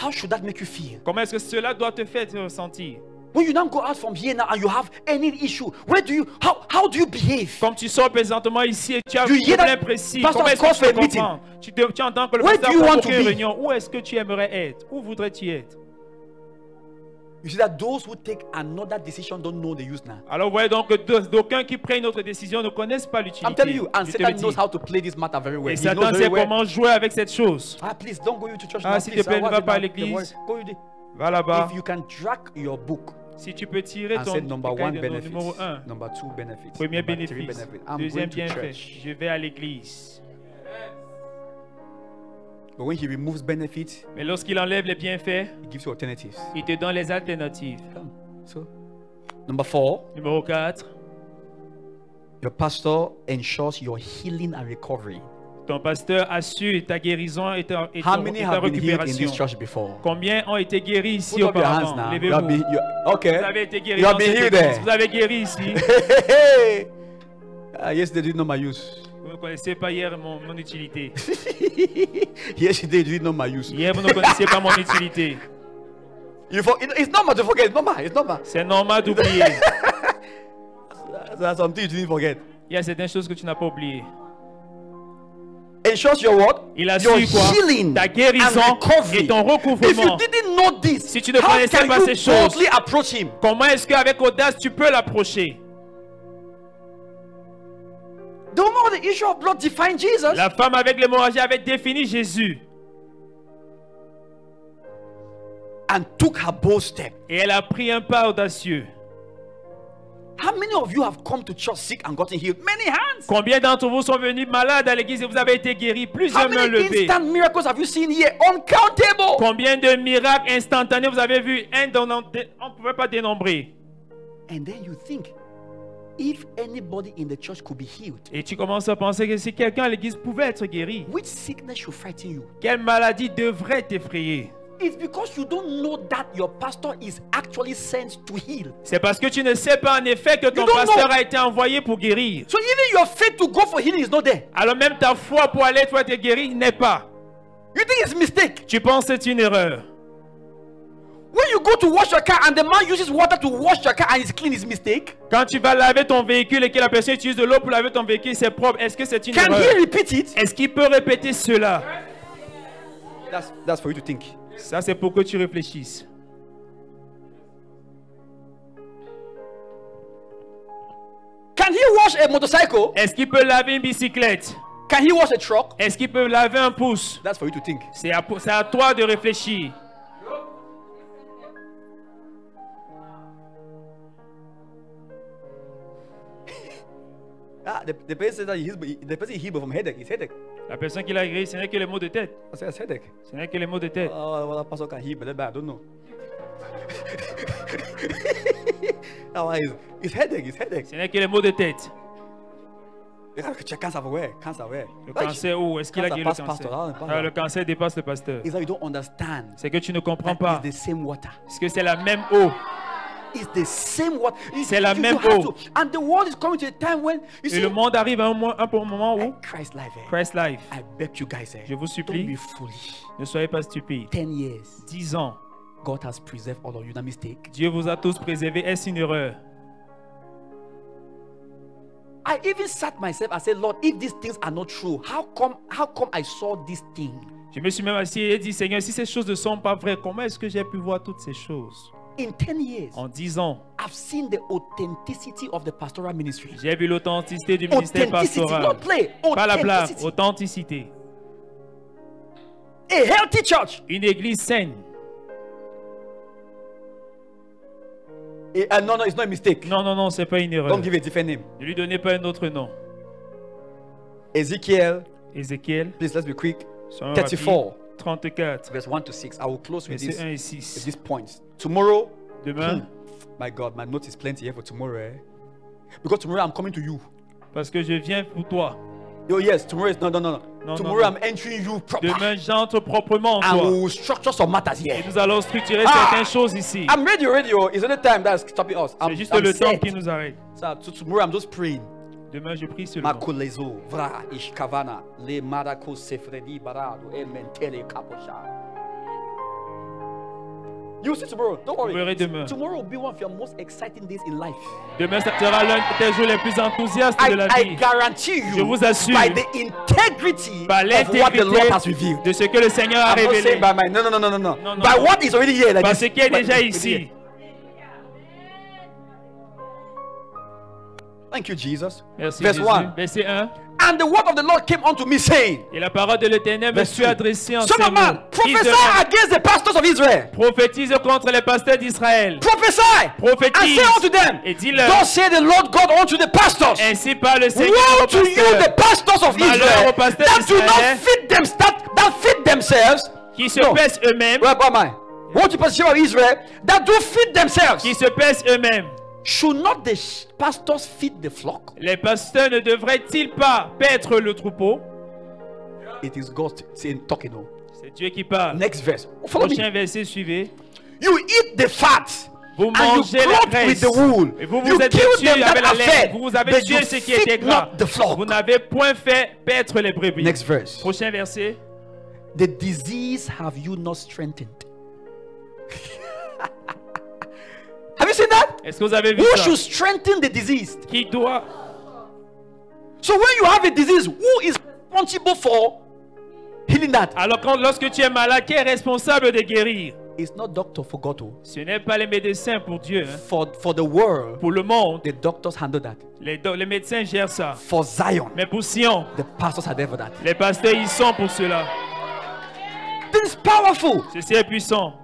How should that make you feel? Comment est-ce que cela doit te faire te ressentir? When you now go out from here now and you have any issue, how do you behave? Comme tu sors présentement ici et tu as un You hear problème that précis, pastor comment est-ce calls que tu for a te meeting. comprends? Tu entends que le Where pasteur do you want convoque to une be? réunion. Où est-ce que tu aimerais être? Où voudrais-tu être? You see that those who take another decision don't know the use now. Alors, vous voyez donc que d'aucuns qui prennent une autre décision ne connaissent pas l'utilité. I'm telling you, and Je te le Satan dis. knows how to play this matter very well. Et He knows Satan very sait well. comment jouer avec cette chose. Ah, please don't go to church Ah, now. s'il te Please, plaît, ne what's va it pas à now? l'église. Go you there. Va là-bas. If you can drag your book Si tu peux tirer and ton say number cahier one de numéro benefit, 1, number two benefit, premier number three bénéfice, benefit, I'm deuxième going to bienfait, church. je vais à l'église. But when he removes benefits, Mais lorsqu'il enlève les bienfaits, he gives you alternatives. il te donne les alternatives. Come. So, number 4, Numéro 4, your pastor ensures your healing and recovery. ton pasteur assure ta guérison et ta How many ta have been healed in récupération. this church before? Combien ont été guéris ici Put up your hands auparavant? now. You have Levez-vous. been, okay. Vous avez été guéris You have dans been cette healed église. there. Vous avez guéri ici. Yesterday didn't know my use. Vous ne connaissez pas hier mon utilité. Yesterday you didn't know my use. Hier, vous ne connaissiez pas mon utilité. It's normal to forget. It's normal. It's normal. C'est normal d'oublier. There's something you didn't forget. Il y a certaines choses que tu n'as pas oubliées. Ensures your what? Il Your assure quoi? healing Ta and guérison recovery. et ton If you recouvrement. didn't know this, Si tu ne how connaissais can pas you ces choses, boldly approach him? Comment est-ce qu'avec audace tu peux l'approcher? The woman with the issue of blood defined Jesus. La femme avec l'hémorragie avait défini Jésus And took her bold step. et elle a pris un pas audacieux. How many of you have come to church sick and gotten healed? Many hands. Combien d'entre vous sont venus malades à l'église et vous avez été guéris? How Plusieurs mains many levées. instant miracles have you seen here? Uncountable. Combien de miracles instantanés vous avez vus? On ne pouvait pas dénombrer. And then you think, if anybody in the church could be healed, Et tu commences à penser que si quelqu'un à l'église pouvait être guéri, which sickness should frighten you? quelle maladie devrait t'effrayer? It's because you don't know that your pastor is actually sent to heal. C'est parce que tu ne sais pas en effet que ton don't pasteur know. a été envoyé pour guérir. So even your faith to go for healing is not there. Alors même ta foi pour aller toi être guéri n'est pas. You think it's a mistake. Tu penses que c'est une erreur. When you go to wash your car and the man uses water to wash your car and it's clean, it's a mistake. Quand tu vas laver ton véhicule et que la personne utilise de l'eau pour laver ton véhicule, c'est propre. Est-ce que c'est une Can erreur? he repeat it? Est-ce qu'il peut répéter cela? That's for you to think. Ça, c'est pour que tu réfléchisses. Can he wash a motorcycle? Est-ce qu'il peut laver une bicyclette? Can he wash a truck? Est-ce qu'il peut laver un pouce? That's for you to think. C'est à toi de réfléchir. The person said that the person healed from headache. It's headache. La personne qui l'a guéri, ce n'est que les maux de tête. I said it's headache. Ce n'est que les maux de tête. Oh, well, that pastor can heal, but I don't know. Oh, it's headache. It's headache. Ce n'est que les maux de tête. You gotta check cancer where? Cancer where? Le cancer où? Est-ce qu'il a Cancer guéri le passe cancer? pasteur, Ah, le cancer dépasse le pasteur. It's that you don't understand. C'est que tu ne comprends That pas. it's the same water. Est-ce que c'est la même eau? It's the same water. C'est la même have eau. to- And the world is coming to a time when you Et see le monde arrive à un moment où Christ life. Christ Life. I beg you guys. Je vous supplie. Don't be foolish. Ne soyez pas stupides. 10 years. 10 ans. God has preserved all of you. That mistake. Dieu vous a tous préservés. Est-ce une erreur? I even sat myself and said, Lord, if these things are not true, how come I saw this thing? Je me suis même assis et dit, Seigneur, si ces choses ne sont pas vraies, comment est-ce que j'ai pu voir toutes ces choses? In 10 years, En 10 ans, I've seen the authenticity of the pastoral ministry. j'ai vu l'authenticité du ministère Authenticity, pastoral. not play. Pas la blague, Authenticity. authenticité. A healthy church. Une église saine. No, it's not a mistake. Non, c'est pas une erreur. Don't give a different name. Ne lui donnez pas un autre nom. Ezekiel, Ézéchiel, please let's be quick. soyons 34, rapides. 34, verse 1 to 6. I will close with versets 1 et with 6. these points. Tomorrow, Demain, my God, my note is plenty here for tomorrow. Because tomorrow I'm coming to you. parce que je viens pour toi. Oh yes, tomorrow is no. Non, Tomorrow non. I'm entering you proper. Demain, j'entre proprement en And toi. we will structure some matters here. Et nous allons structurer Ah. certaines choses ici. I'm ready already. It's only time that's stopping us. C'est juste le temps qui nous arrête. So tomorrow I'm just praying. Demain, je prie seulement. Makulezo, vra, ishkavana, le marako sefredi barado, e mentele kaposha. You see tomorrow. Don't Vous verrez worry. demain. Tomorrow will be one of your most exciting days in life. Demain, ça sera l'un des jours les plus enthousiastes de la I vie. guarantee Je you, vous assure, by the integrity par of what the Lord l'intégrité has revealed. de ce que le Seigneur a I'm not révélé. saying by my no. Non, By non. what is already here. Like Par this. ce qui est By- déjà already ici. here. Thank you, Jesus. Merci Verse Jésus. 1. Verset 1. And the word of the Lord came unto me, saying, Et la parole de l'Éternel me Verse fut 2. adressée en Son ces of man, mots. prophesy Israël, against the pastors of Israel. prophétise contre les pasteurs d'Israël. Prophesy Prophétise. and say unto them, Et dis-leur, thus say the Lord God unto the pastors. ainsi parle le Seigneur Woe aux to you, the pasteurs pastors of Malheur Israel, aux pasteurs that do not d'Israël. feed them, that feed themselves. qui se No. pèsent eux-mêmes, Where am I? Woe to the pastors of Israel, that do feed themselves. qui se pèsent eux-mêmes. Should not the pastors feed the flock? Les pasteurs ne devraient-ils pas paître le troupeau? It is God saying, talking. No. C'est Dieu qui parle. Next verse. Follow me. Prochain verset, suivez. You eat the fat. Vous And you mangez la clothe graisse. with the wool. Et vous You vous êtes kill tués them avec that la are laine. fed. Vous avez But tué you ce qui était feed gras. not the flock. Vous n'avez point fait paître les brebis. Next verse. Prochain verset. The disease have you not strengthened? Have you seen that? Est-ce que vous avez vu Who ça? should strengthen the disease? Qui doit... So when you have a disease, who is responsible for healing that? Alors lorsque tu es malade, qui est responsable de guérir? It's not doctor for God. Oh. Ce n'est pas les médecins pour Dieu. Hein. For the world, Pour le monde, the doctors handle that. les médecins gèrent ça. For Zion, Mais pour Sion, the pastors are there for that. les pasteurs, ils sont pour cela. This is powerful. Ceci est puissant.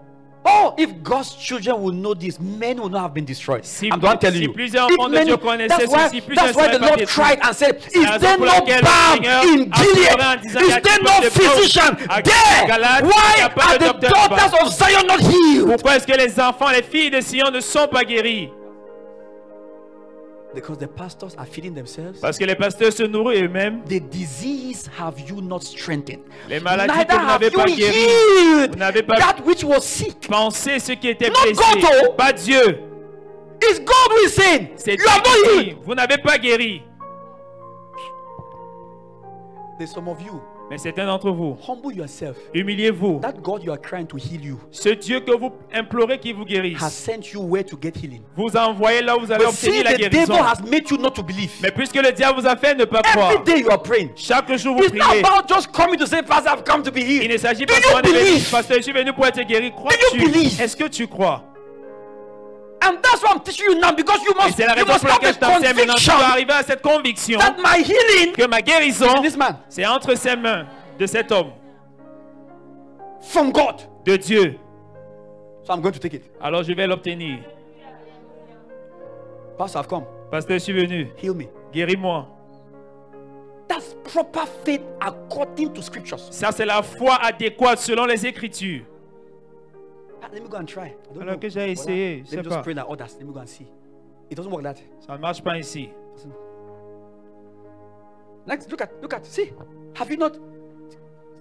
Oh, if God's children will know this, men will not have been destroyed. Si- I'm going to tell si you. plusieurs If enfants de many- Dieu connaissaient ceci, plusieurs that's why seraient the pas Lord détruits. cried and said, C'est la is raison there pour no laquelle le balm Seigneur in a pleuré en Gilead? disant, y Is a-t-il there pas no de physician à there? Galate? Why Y a pas are de the docteur là-bas. daughters of Zion not healed? Pourquoi est-ce que les enfants, les filles de Sion ne sont pas guéris? Because the pastors are feeding themselves. Parce que les pasteurs se nourrissent eux-mêmes. The disease have you not strengthened. Les maladies Neither que vous have n'avez pas you guéries. healed Vous n'avez pas that which was sick. pensé ce qui était Not blessé. God, oh. Pas Dieu. It's God who is saying, C'est you Dieu have not qui healed. dit, vous n'avez pas guéri. There's some of you. Mais certains d'entre vous, Humble yourself. humiliez-vous. That God you are crying to heal you Ce Dieu que vous implorez qui vous has guérisse, sent you where to get healing. vous envoyez là où vous allez But see, obtenir la the guérison. devil has made you not to believe. Mais puisque le diable vous a fait ne pas croire, Every day you are praying. chaque jour vous It's not priez. about just coming to say, Pastor, I've come to be Il healed. ne s'agit Do pas you seulement de venir, believe? pasteur, je suis venu pour être guéri. you Crois-tu? believe? Est-ce que tu crois? And that's why I'm teaching you now, because you Et must, c'est la you raison must pour laquelle have je the t'enseigne maintenant. Tu conviction dois arriver à cette conviction that my healing que ma guérison, is this man c'est entre ses mains de cet homme, from God. de Dieu. So I'm going to take it. Alors je vais l'obtenir. Pastor, I've come. Pasteur, je suis venu. Heal me. Guéris-moi. That's proper faith according to scriptures. Ça, c'est la foi adéquate selon les Écritures. Let me go and try. I don't Alors know. que j'ai essayé, Let je sais me just pas. pray that others. Let me go and see. It doesn't work that. Ça ne marche pas ici. Next, look at. See, have you not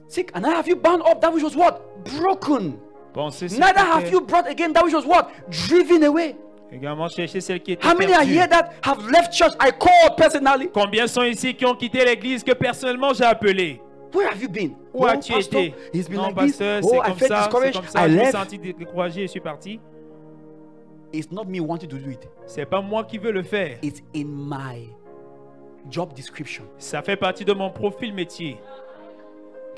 sick? And now have you bound up that which was what? Broken. Pensez ce Neither qui have était- you brought again that which was what? Driven away. Également chercher celle qui était How many are perdue. here that have left church? I called personally. Combien sont ici qui ont quitté l'église que personnellement j'ai appelé? Where have you been? Où as-tu pastor, été? he's been Non, like this. pasteur, Oh, c'est I comme felt ça, c'est discouraged. comme ça. I Je me left. senti découragé et je suis parti. It's not me wanting to do it. C'est pas moi qui veux le faire. It's in my job description. Ça fait partie de mon profil métier.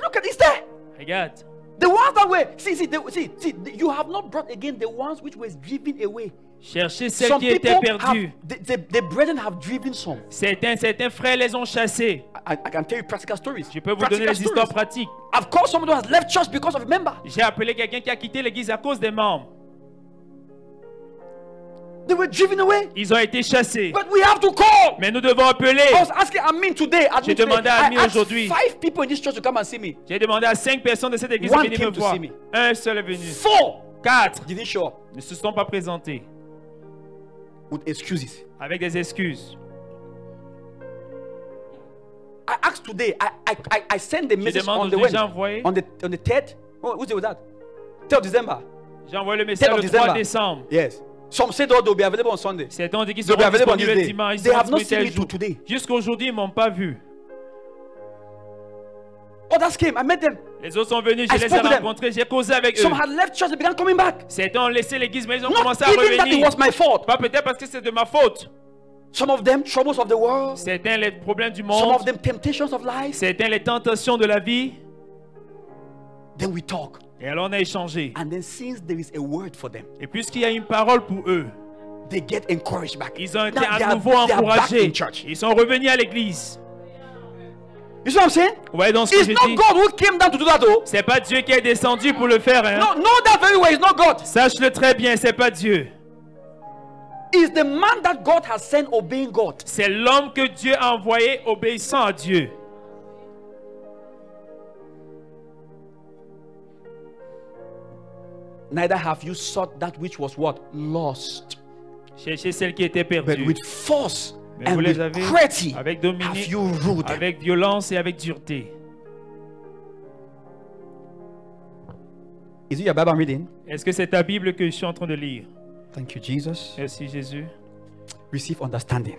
Look at it's there. Regarde. The ones that were see, you have not brought again the ones which were driven away. Cherchez celles Some qui étaient people have, perdues. the brethren have driven some. Certains frères les ont chassés. I can tell you practical stories. Je peux vous Practical donner les histoires stories. pratiques. I've called someone who has left church because of a member. J'ai appelé quelqu'un qui a quitté l'église à cause des membres. They were driven away. Ils ont été chassés. But we have to call. Mais nous devons appeler. I was asking Amin today. J'ai demandé à Amin I asked aujourd'hui. 5 people in this church to come and see me. J'ai demandé à 5 personnes de cette église One de venir came me to voir. see me. Un seul est venu. 4 4 didn't show up ne se sont pas présentés with excuses. avec des excuses. I asked today. I sent the Je message demande on the aujourd'hui, when? j'ai envoyé. On the 3rd. Oh, who's it with that? 3rd of December. J'ai envoyé le message 10th le of 3 December. décembre. Yes. Some said they'll be available on Sunday. Certains ont dit qu'ils They'll be seront available on disponibles this le day. dimanche. Ils They seront have not disponibles seen me tel to jour. today. Jusqu'à aujourd'hui, ils ne m'ont pas vu. Others came. I met them. Les autres sont venus, je I les ai spoke to them. rencontrés, j'ai causé avec eux. Some had left church. They began coming back. Certains ont laissé l'église, mais ils ont Not commencé à even that it revenir. was my fault. Pas peut-être parce que c'est de ma faute. Some of them troubles of the world. Certains les problèmes du Some of monde. them temptations of life. Certains les tentations de la vie. Then we talk. Et alors on a échangé. And then since there is a word for them, Et puisqu'il y a une parole pour eux, they get encouraged back. ils ont été Now they à are- nouveau they are back encouragés. in church. Ils sont revenus à l'église. You see what I'm saying? Vous voyez donc ce que It's je not dis? God who came down to do that, though. C'est pas Dieu qui est descendu pour le faire. Hein? No, know that very well. It's not God. Sache-le très bien, c'est pas Dieu. It's the man that God has sent obeying God. C'est l'homme que Dieu a envoyé obéissant à Dieu. Neither have you sought that which was what? Lost. Cherchez celle qui était But perdue. with force Mais vous and les with avez cruelty avec have Dominique, you ruled them. avec violence et avec dureté. Is it your Bible I'm reading? Est-ce que c'est ta Bible que je suis en train de lire? Thank you, Jesus. Merci Jésus. Receive understanding.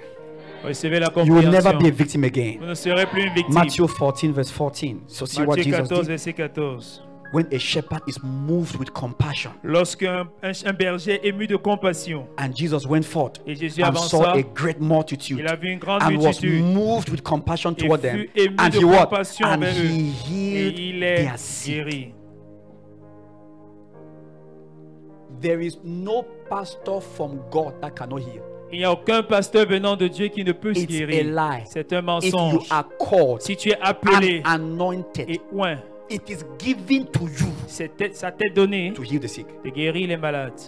Recevez la You will never be a compréhension. victim Vous again. ne serez plus une victime. Matthew 14, verse 14. So see what Matthieu Jesus 14, did. verset 14. When a shepherd is moved with compassion, Lorsqu'un un berger est ému de compassion, and Jesus went forth et Jésus and saw avança, a great multitude il a vu une grande and was multitude, moved with compassion et toward them, fut ému and de he what? compassion And envers eux, he et healed il est their sick. guéri. There is no pastor from God that cannot heal. Il n'y a aucun pasteur venant de Dieu qui ne peut se It's a guérir. lie. C'est un If you mensonge. are called Si tu es appelé and anointed, et oint, it is given to you ça t'est donné to heal the sick. de guérir les malades.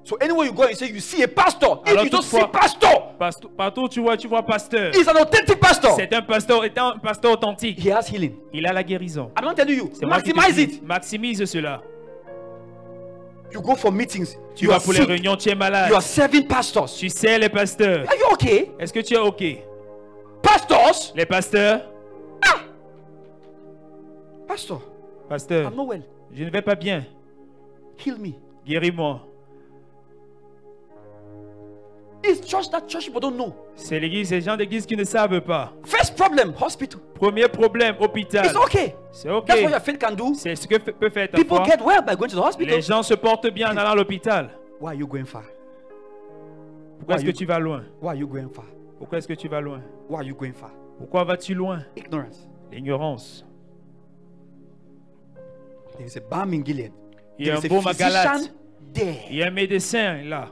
So anywhere you go and say you see a pastor, if Alors you don't see toutefois- pastor, Partout où tu vois pasteur. he's an authentic pastor. C'est un pasteur authentique. He has healing. Il a la guérison. I'm not telling you. C'est moi qui te Maximize dis, it. maximise cela. You go for meetings. Tu You vas are pour les sick. réunions, tu es malade. You are serving pastors. Tu sais les pasteurs. Are you okay? Est-ce que tu es OK? Pastors? Les pasteurs? Pastor, Pasteur, I'm not well. je ne vais pas bien. Heal me. Guéris-moi. It's church that church people don't know. C'est l'église, les gens d'église qui ne savent pas. First problem, hospital. Premier problème, hôpital. It's okay. C'est OK. That's what your faith can do. C'est ce que peut faire ta People foi. get well by going to the hospital. Les gens se portent bien en allant à l'hôpital. Why are you going far? Pourquoi est-ce que tu vas loin? Why are you going far? Pourquoi est-ce que tu vas loin? Why are you going far? Pourquoi vas-tu loin? Ignorance. L'ignorance. There is a balm in Gilead. Il y a There un is baume a à Galate. physician there. Il y a un médecin là.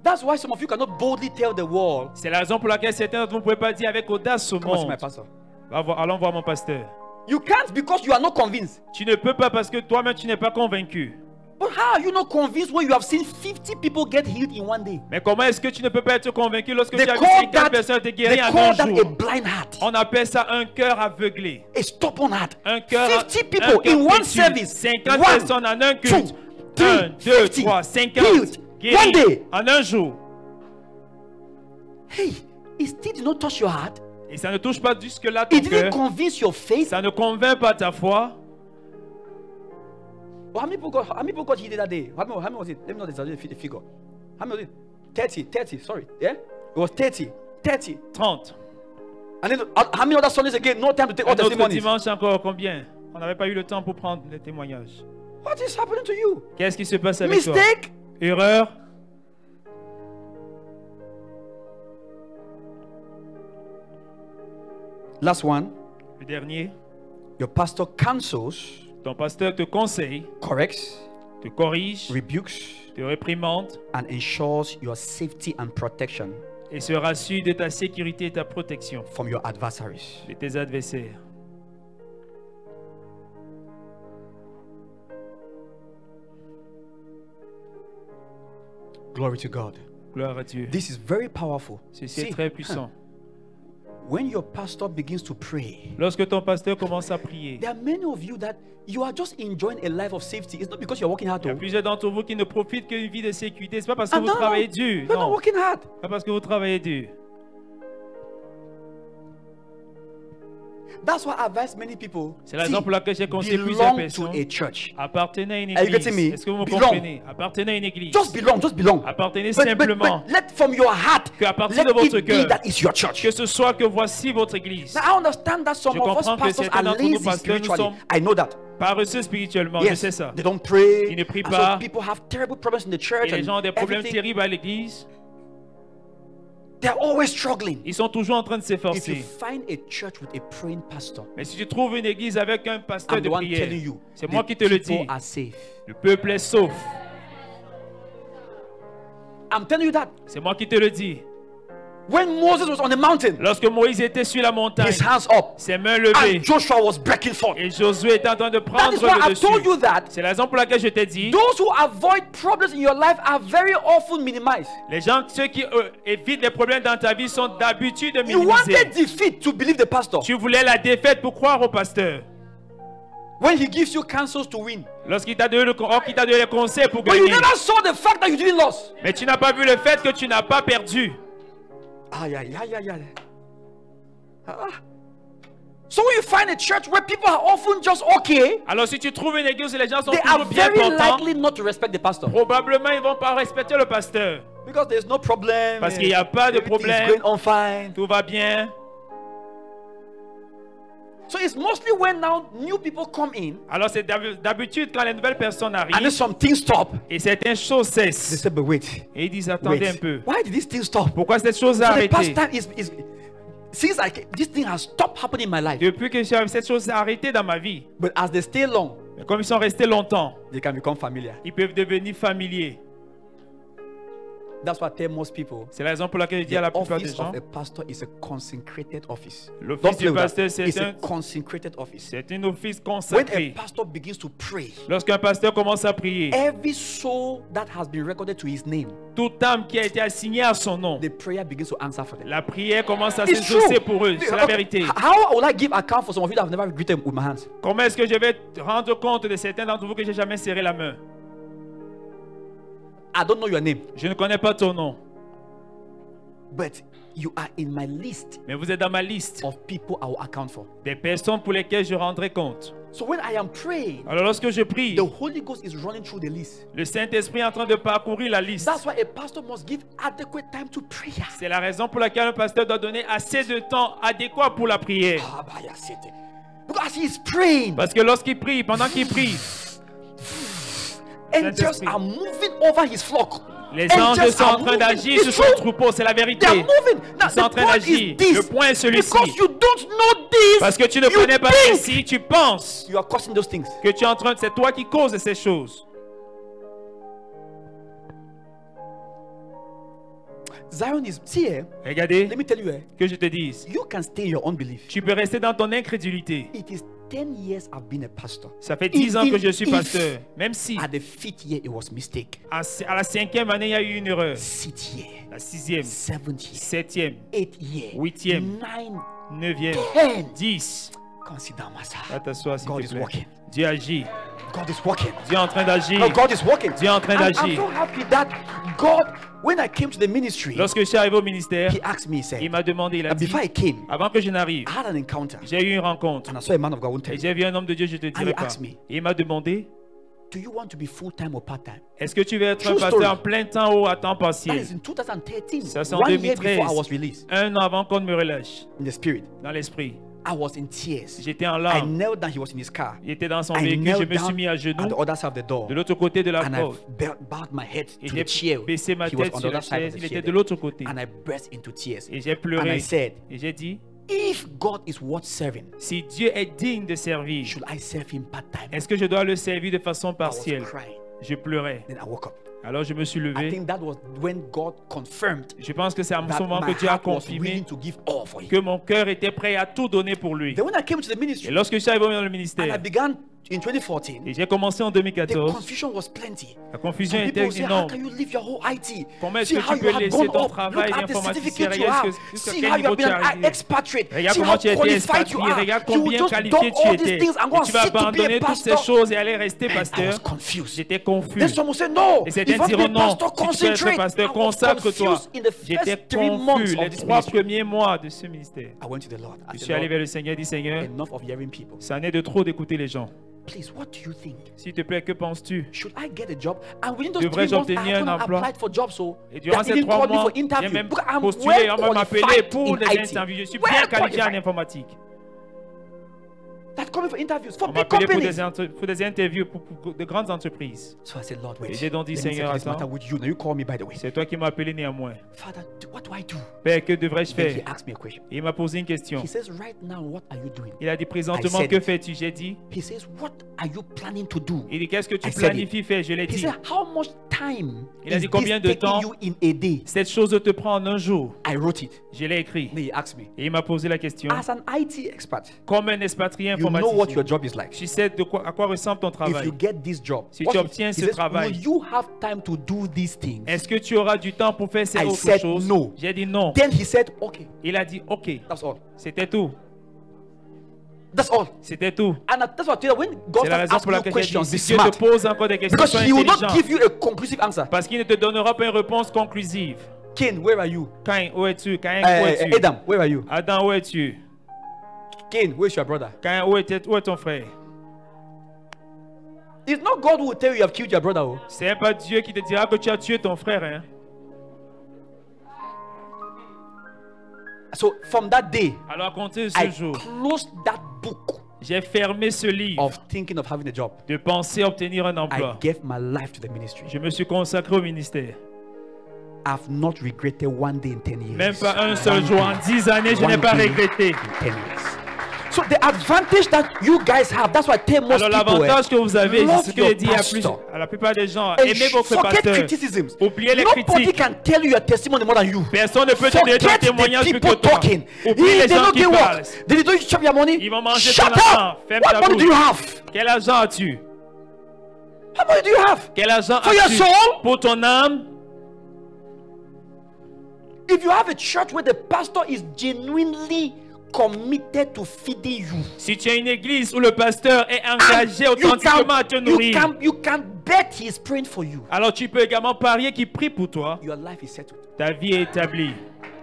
That's why some of you cannot boldly tell the world. C'est la raison pour laquelle certains d'entre vous ne pouvez pas dire avec audace au Come and see my monde. pastor. Allons voir mon pasteur. You can't because you are not convinced. Tu ne peux pas parce que toi-même tu n'es pas convaincu. But how are you not convinced when you have seen 50 people get healed in one day? Mais comment est-ce que tu ne peux pas être convaincu lorsque They tu as vu call 50 that, personnes te they guérir en call un that a jour? blind heart, On appelle ça un cœur aveuglé. a stubborn heart. Un cœur 50 people in one service. 50 One, personnes en un culte. 2, 1, 2, 50 3, 50 healed. One guéris day. en un jour. Hey, it still did not touch your heart. Et ça ne touche pas jusque-là ton It didn't cœur. convince your faith. Ça ne convainc pas ta foi. Well, how many people got healed that day? How many was it? Let me know the figure. How many was it? 30, sorry. Yeah? It was 30. 30. And then how many other Sundays again? No time to take all Un autre testimonies. dimanche encore combien? On n'avait pas eu le temps pour prendre les témoignages. What is happening to you? Qu'est-ce qui se passe avec toi? Mistake? Erreur? Last one. Le dernier. Your pastor counsels, Ton pasteur te conseille, corrects, te corrige, rebukes, te réprimande and ensures your safety and protection et se rassure de ta sécurité et ta protection from your adversaries. de tes adversaires. Glory to God. Gloire à Dieu. This is very powerful. Ceci est See, très puissant. when your pastor begins to pray, Lorsque ton pasteur commence à prier, there are many of you that you are just enjoying a life of safety. It's not because you're working hard. il y a Oh. plusieurs d'entre vous qui ne profitent qu'une vie de sécurité. Ce n'est pas parce que Ah, vous no, travaillez no, dur. you're not Non, working hard. pas parce que vous travaillez dur. That's why I advise many people. C'est la raison pour laquelle j'ai conseillé plusieurs Belong to personnes. a church. Appartenez à une Are you getting église. me? Est-ce que vous me Belong. comprenez? Appartenez à une église. Just belong, just belong. Appartenez But simplement. let from your heart, Que à partir let de votre it be cœur, that is your church. que ce soit que voici votre église. Now I understand that some Je of us comprends que pastors certains are d'entre nous, lazy pasteurs, nous spiritually. sommes I know that. Paresseux spirituellement, je Yes, sais ça. they don't pray. Ils ne prient And pas. so people have terrible problems in the church Et les gens ont des and problèmes everything. terribles à l'église. They're always struggling. Ils sont toujours en train de If you s'efforcer. find a church with a praying pastor, Mais si tu trouves une église avec un pasteur I'm de the one prière, telling you, c'est moi the qui te le people dis. are safe. Le peuple est sauf. I'm telling you that. C'est moi qui te le dis. When Moses was on the mountain, Lorsque Moïse était sur la montagne, his hands up, ses mains levées, and Joshua was breaking forth. et Josué était en train de That prendre is why le I've told you dessus. that C'est la raison pour laquelle je t'ai dit, those who avoid problems in your life are very often minimized. les gens, ceux qui évitent les problèmes dans ta vie sont d'habitude de You minimiser. wanted defeat to believe the pastor. Tu voulais la défaite pour croire au pasteur. When he gives you counsels to win. Lorsqu'il t'a donné, qu'il t'a donné les conseils pour But you gagner. never saw the fact that you didn't lose. Mais tu n'as pas vu le fait que tu n'as pas perdu. Ah, yeah. So when you find a church where people are often just okay, Alors si tu trouves une église où les gens sont they are toujours bien very contents, likely not to respect the pastor. probablement ils ne vont pas respecter le pasteur. Because there's no problem. Parce qu'il n'y a pas de everything's problème. going on fine. Tout va bien. So it's mostly when now new people come in Alors c'est d'habitude quand les nouvelles personnes and then arrivent some things stop. et certaines choses They cessent. say, but wait. Et ils disent attendez un Wait. peu. Why did this thing stop? Pourquoi cette chose a For the arrêté? past time is since this thing has stopped happening in my life. Depuis que cette chose a arrêté dans ma vie. But as they stay long, Mais comme ils sont restés longtemps, they can become familiar. ils peuvent devenir familiers. That's why I tell most people C'est la raison pour laquelle je dis à the la plupart des office gens, of a pastor is a consecrated office. l'office Don't play du with that. pasteur, c'est It's a un, consecrated office. c'est un office When a consacré. pastor begins to pray, Lorsqu'un pasteur commence à prier, every soul that has been recorded to his name, toute âme qui a été assignée à son nom, the prayer begins to answer for them. la prière commence à It's true. s'exaucer pour eux. C'est la Okay, vérité. How will I give account for some of you that I've never greeted with my hands? Comment est-ce que je vais rendre compte de certains d'entre vous que j'ai jamais serré la main? I don't know your name, Je ne connais pas ton nom, but you are in my list mais vous êtes dans ma liste of people I will account for. des personnes pour lesquelles je rendrai compte. So when I am praying, Alors lorsque je prie, the Holy Ghost is running through the list. le Saint-Esprit est en train de parcourir la liste. That's why a pastor must give adequate time to prayer. C'est la raison pour laquelle un pasteur doit donner assez de temps adéquat pour la prière. Ah, bah, yeah, sit there. Because he is praying, Parce que lorsqu'il prie, pendant qu'il prie, angels Saint-Esprit. are moving over his flock. les anges sont are en train moving. d'agir It's sur son true. troupeau. C'est la They vérité. are moving. Now, Ils sont en the train point d'agir. is this. Le point est celui-ci. Because you don't know this, Parce que tu ne you connais pas think ceci, tu penses you are causing those things. que tu es en train de... C'est toi qui causes ces choses. Zion is, see here, Regardez, let me tell you, que je te dise. you can stay in your unbelief. Tu peux rester dans ton incrédulité. It is 10 years I've been a pastor. Ça fait 10 ans que je suis If pasteur. Même si at the 5th year it was mistake. à la 5e année, il y a eu une erreur. 6th year, La 6e, 7th year, 7e, 8th year, 8e, 9, 9e, 10. 10. Consider myself. Va t'asseoir, s'il God te is plaît. working. Dieu agit. God is working. Dieu est en train d'agir. No, God is working. Dieu est en train I'm d'agir. so happy that God, when I came to the ministry, Lorsque je suis arrivé au ministère, He asked me, he said, il m'a demandé, il a and dit, before I came, avant que je n'arrive, I had an encounter j'ai eu une rencontre. and I saw a man of God, I won't tell Et you. j'ai vu un homme de Dieu, je te dirai he pas. asked me, Et il m'a demandé, Do you want to be full-time or part-time? est-ce que tu veux être un True pasteur story. en plein temps ou à temps That partiel? is in 2013. Ça, c'est en 1 year 2013. before I was released Un an avant qu'on ne me relâche in the spirit. dans l'esprit. I was in tears. J'étais en I larmes. knelt down. He was in his car. Il était dans son I véhicule. Je knelt me suis down mis à at genoux the other side of the door. de l'autre côté de la And I porte. bowed my head Et to j'ai the chair. baissé ma He was tête on the sur la other side chaise. of Il the était chair. de l'autre côté. And I burst into tears. Et j'ai And I pleuré. said, Et j'ai dit, if God is worth serving, si Dieu est digne de servir, should I serve him part-time? est-ce que je dois le servir de façon I was partielle? crying. Je pleurais. Then I woke up. Alors je me suis I levé. think that was when God confirmed Je pense que c'est à ce that moment my que Dieu a heart was willing confirmé to give all for him. que mon cœur était prêt à tout donner pour lui. Then when I came to the Et ministry lorsque je suis arrivé dans le and I ministère, began in 2014, Et j'ai commencé en the 2014. confusion was plenty. La confusion Some était people say, how énorme. can you leave your whole IT? Comment est-ce See que how tu you peux have laisser gone ton up. travail Look at the d'informaticien? certificate you Regarde have. jusqu'à See quel how you niveau have tu es been an arrivé. expatriate. Regarde See comment how tu as été qualified you expatrié. are. Regarde You combien just qualifié dump tu all étais. these things and Et go and tu vas sit to be a abandonner toutes ces pastor. choses et aller rester And I pasteur. was confused. J'étais confus. Then someone said, no, Et if certains you want to be a diront non. pastor, Si tu veux être concentrate. pasteur, I was consacre-toi. confused in the J'étais first 3 months confus les of this 3 ministry. premiers mois de ce ministère. I went to the Lord. I Je suis said, allé Lord, vers le Seigneur et dit Seigneur, enough of hearing people. ça n'est de trop d'écouter les gens. Please, what do you think? S'il te plaît, que penses-tu? Should I get a job? And within those 3 Devrais-je months, I obtenir un haven't emploi? applied for jobs, so Et durant they ces didn't 3 call me mois, for j'ai interview. même Look, I'm postulé, well on m'a appelé qualified pour in des IT. interviews. Je suis Well bien qualifié en qualified. informatique. That coming for interviews for On m'a big appelé companies. pour des interviews pour de grandes entreprises. So I said, Lord, Et wait. j'ai donc dit, Let me Seigneur, settle this matter attends. with you. Now you call me, by the way. C'est toi qui m'as appelé néanmoins. Father, what do I do? Père, que devrais-je Then he faire? asked me a question. Et il m'a posé une question. He says, right now, what are you doing? Il a dit I présentement, said que it. fais-tu? J'ai dit. He says, what are you planning to do? Il dit, qu'est-ce que tu I said it. planifies faire? Je l'ai He dit. said, how much time Il a is dit, this combien de taking temps? you in a day? Cette chose te prend en un jour. I wrote it. Je l'ai écrit. Then he asked me, Et il m'a posé la question. as an IT expert, Comme un expatrié you know what informaticien, your job is like. tu sais à quoi ressemble ton If travail. you get this job, Si what tu he- obtiens he ce says, travail, will you have time to do these things? Est-ce que tu auras du temps pour faire ces I autres said choses? no. J'ai dit non. Then he said, okay, Il a dit OK. that's all. C'était tout. That's all. C'était tout. And that's what I tell you, when God C'est la starts raison pour asking you laquelle j'ai questions, dit be si Dieu te smart. pose encore des questions, Because sois he will not intelligent. give you a conclusive answer. Parce qu'il ne te donnera pas une réponse conclusive. Cain, where are you? Caïn, où es-tu? Caïn, où es-tu? Adam, where are you? Adam, où es-tu? Cain, where's your brother? Caïn, où est ton frère? It's not God who will tell you you have killed your brother. Oh. C'est pas Dieu qui te dira que tu as tué ton frère. Hein? So from that day, Alors à compter de I ce jour, closed that book j'ai fermé ce livre of thinking of having a job. de penser obtenir un I emploi. gave my life to the ministry. Je me suis consacré au ministère. I've not regretted one day in 10 years. Même pas un seul One jour. day. En 10 années, je n'ai One pas day regretté. in 10 years. So the advantage that you guys have, that's why I tell most Alors people, l'avantage que vous avez, love c'est ce que j'ai dit your à plus, pastor. à la plupart des gens, and aimez votre forget pasteur. criticisms. Oubliez les Nobody critiques. can tell you your testimony more than you. Personne ne peut te donner ton Forget the témoignage plus que people toi. talking. Oubliez les They gens don't qui get parlent. work. They don't chop your money. Ils vont manger Shut ton argent. up. Ferme What ta money do you bouche. have? Quel argent as-tu? How money do you have? Quel argent For your as-tu? soul? Pour ton âme? If you have a church where the pastor is genuinely committed to feeding you, Si tu as une église où le pasteur est engagé authentiquement à te nourrir, you can bet he is praying for you. alors tu peux également parier qu'il prie pour toi. Your life is settled. Ta vie est établie.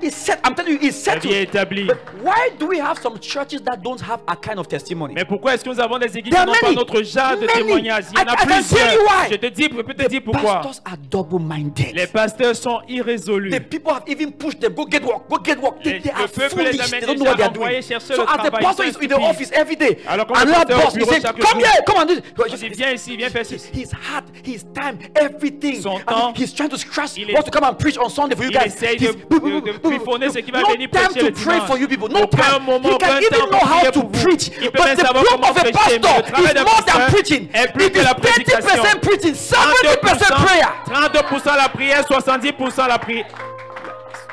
It's set. I'm telling you, it's Ta vie est settled. établie. But why do we have some churches that don't have a kind of testimony? Mais pourquoi est-ce que nous avons des églises There qui are n'ont pas many. notre genre de Many. témoignages? Il y en I a can tell plusieurs. you why. Je peux te dire pourquoi. Pastors are double-minded. Les pasteurs sont irrésolus. The people have even pushed them. Go get work. Go get work. They Le are peuple les foolish. amène They don't know what they déjà are doing. envoyer chercher So le as the travail, pastor ils is sont in the stupides. office every day, Alors, comme and le that pasteur au boss is bureau saying, chaque "Come jour, here, come on." This. Il dit, viens ici, viens faire ceci. His heart, his time, everything. Son I temps, mean, he's trying to scratch. il est- Wants to come and preach on Sunday for you il guys. essaye He's- de griffonner ce qui va no venir time prêcher to le pray dimanche. for you people. No Aucun time. moment, He can aucun even temps know pour how prier to pour vous. preach. Il peut But même the savoir job comment of a prêcher, mais pastor le travail is d'un more than pasteur preaching. est plus It que la is 30% prédication. preaching, 70% prayer. 32% la prière, 70% la prière.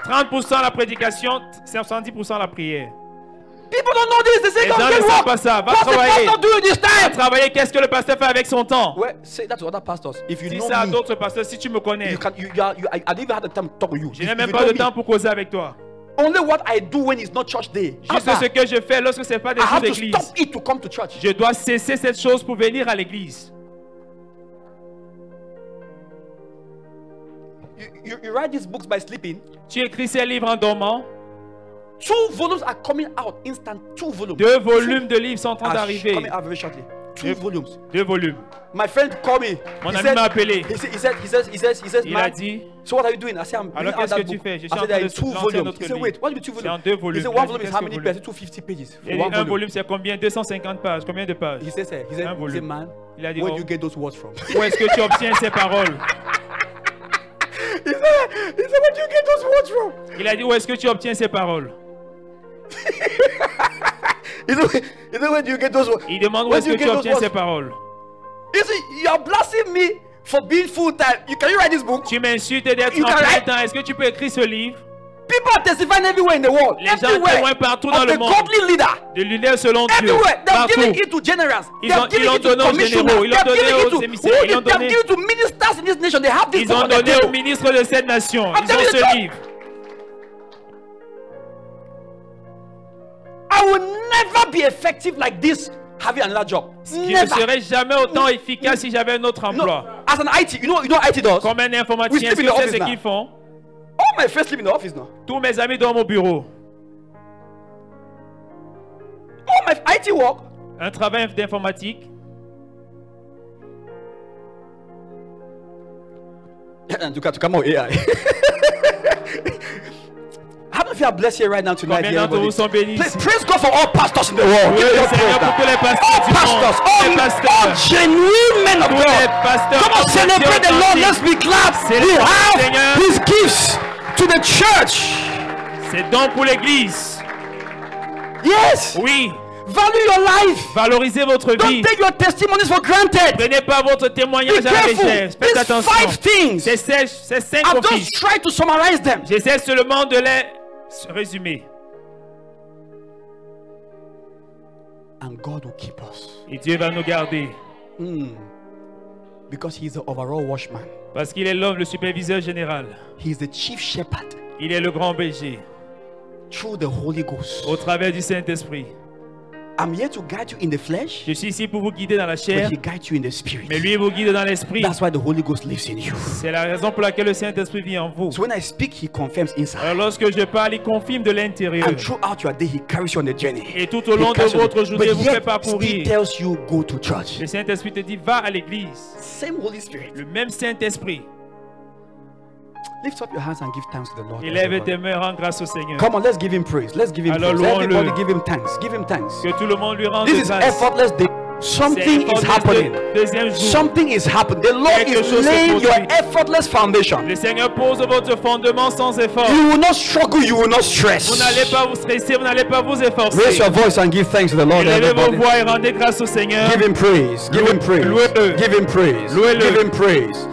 30% la prédication, 70% la prière. People don't know this. They say, Les "Go gens get ne savent work." pas ça. Va What's the travailler. pastor doing this À time? travailler, qu'est-ce que le pasteur fait avec son temps? Well, say that to other pastors. If you Dis know ça à me, d'autres pasteurs si tu me connais. you can. I don't even have the time to talk with you. Je If n'ai même you pas know de me, temps pour causer avec toi. only what I do when it's not church day. Juste Abba, ce que je fais lorsque ce n'est pas des I jours have to d'église. stop it to come to church. Je dois cesser cette chose pour venir à l'église. You write these books by sleeping. Tu écris ces livres en dormant. 2 volumes are coming out instant. 2 volumes. 2 volumes de livres sont en train Are d'arriver. coming out very shortly. 2 volumes. 2 volumes. My friend called me. Mon He ami said- m'a appelé. He says, Il a man, dit, so what are you doing? I said, I'm alors bringing out qu'est-ce que that tu book. fais? Je I suis en said, train there de are 2 lancer un volumes. autre He said, livre. wait, what do you mean 2 C'est volumes? en 2 He volumes. said, Il a one dit, volume is qu'est-ce how que many vous pages? 250 pages. For Il dit, one un volume. volume, c'est combien? 250 pages. Combien de pages? He says, Un he said, volume. man, Il a dit, where do oh, you get those words from? où est-ce que tu obtiens ces paroles? He said, where do you get those words from? Il a dit, où est-ce que tu obtiens ces paroles? He said, where do you get those words? Il demande où Where est-ce do que you tu get those obtiens ces words? paroles. He said, you are blasting me for being full time. Can you write this book? Tu m'insultes d'être You en can plein write- temps. Est-ce que tu peux écrire ce livre? People are testifying everywhere in the world. Les gens Everywhere. témoignent partout dans Of le the monde. godly leader. De l'unité selon Dieu. Everywhere. They're Partout. giving it to generals. Ils They're ont giving it to donné aux commissioners. généraux, ils l'ont They're donné giving it aux to émissaires, ils l'ont they're donné. giving it to ministers in this nation. They have this Ils book ont on their donné au table. ministre de cette nation. I'm Ils telling ont you ce the livre. I will never be effective like this having another job. Je ne Never. serais jamais autant efficace si j'avais un autre No. emploi. As an IT, you know what IT does? Comme un We informaticien, sleep in the tu sais office ce now. qu'ils font? All my friends sleep in the office now. Tous mes amis dorment au bureau. All my IT work. Un travail d'informatique. To come out AI. How many of you are blessed here right now tonight? Combien Here, d'entre vous everybody? sont bénis Please, ici? praise God for all pastors in the world. Oui, Give God Seigneur, praise pour now. tous les pasteurs All du pastors, monde, all, les all pasteurs, genuine men of tous les God. pasteurs Come on, celebrate the Lord. Let's be glad. We Célébrons le have Seigneur. His gifts to the church. C'est donc pour l'église. Yes. Oui, Value your life. valorisez votre Don't vie. take your testimonies for granted. Prenez pas votre Be témoignage à la careful. légère. Faites These attention. 5 things. C'est cinq I've offices. just tried to summarize them. J'essaie seulement de les résumer. And God will keep us. Et Dieu va nous garder. Because He's the overall watchman. Parce qu'il est l'homme, le superviseur général. He's the chief shepherd. Il est le grand berger. Through the Holy Ghost. Au travers du Saint-Esprit. I'm here to guide you in the flesh, Je suis ici pour vous guider dans la chair, but He guides you in the spirit. mais lui vous guide dans l'esprit. That's why the Holy Ghost lives in you. C'est la raison pour laquelle le Saint-Esprit vit en vous. So when I speak, He confirms inside. Alors lorsque je parle, il confirme de l'intérieur. And throughout your day, He carries you on the journey. Et tout au long He de carries you on votre the- journée, But vous fait yet, parcourir. He tells you, go to church. Le Saint-Esprit te dit, va à l'église. Same Holy Spirit. Le même Saint-Esprit. Lift up your hands and give thanks to the Lord. Élève tes mains, rends grâce au Seigneur. Come on, let's give Him praise. Let's give Him Alors, praise. louons-le. Everybody give Him thanks. Give Him thanks. Que tout le monde lui rende This is grâce. effortless day. C'est Something is effortless happening. deuxième jour. Something is happening. The Lord Quelque is chose se laying your produit. effortless foundation. Le Seigneur pose votre fondement sans effort. You will not struggle. You will not stress. Vous n'allez pas vous stresser, vous n'allez pas vous Raise efforcer. your voice and give thanks to the Lord. Élevez vos Everybody. voix et rendez grâce au Seigneur. Give Him praise. Give Him praise. Louez-le. Give Him praise. Louez-le. Give Him praise.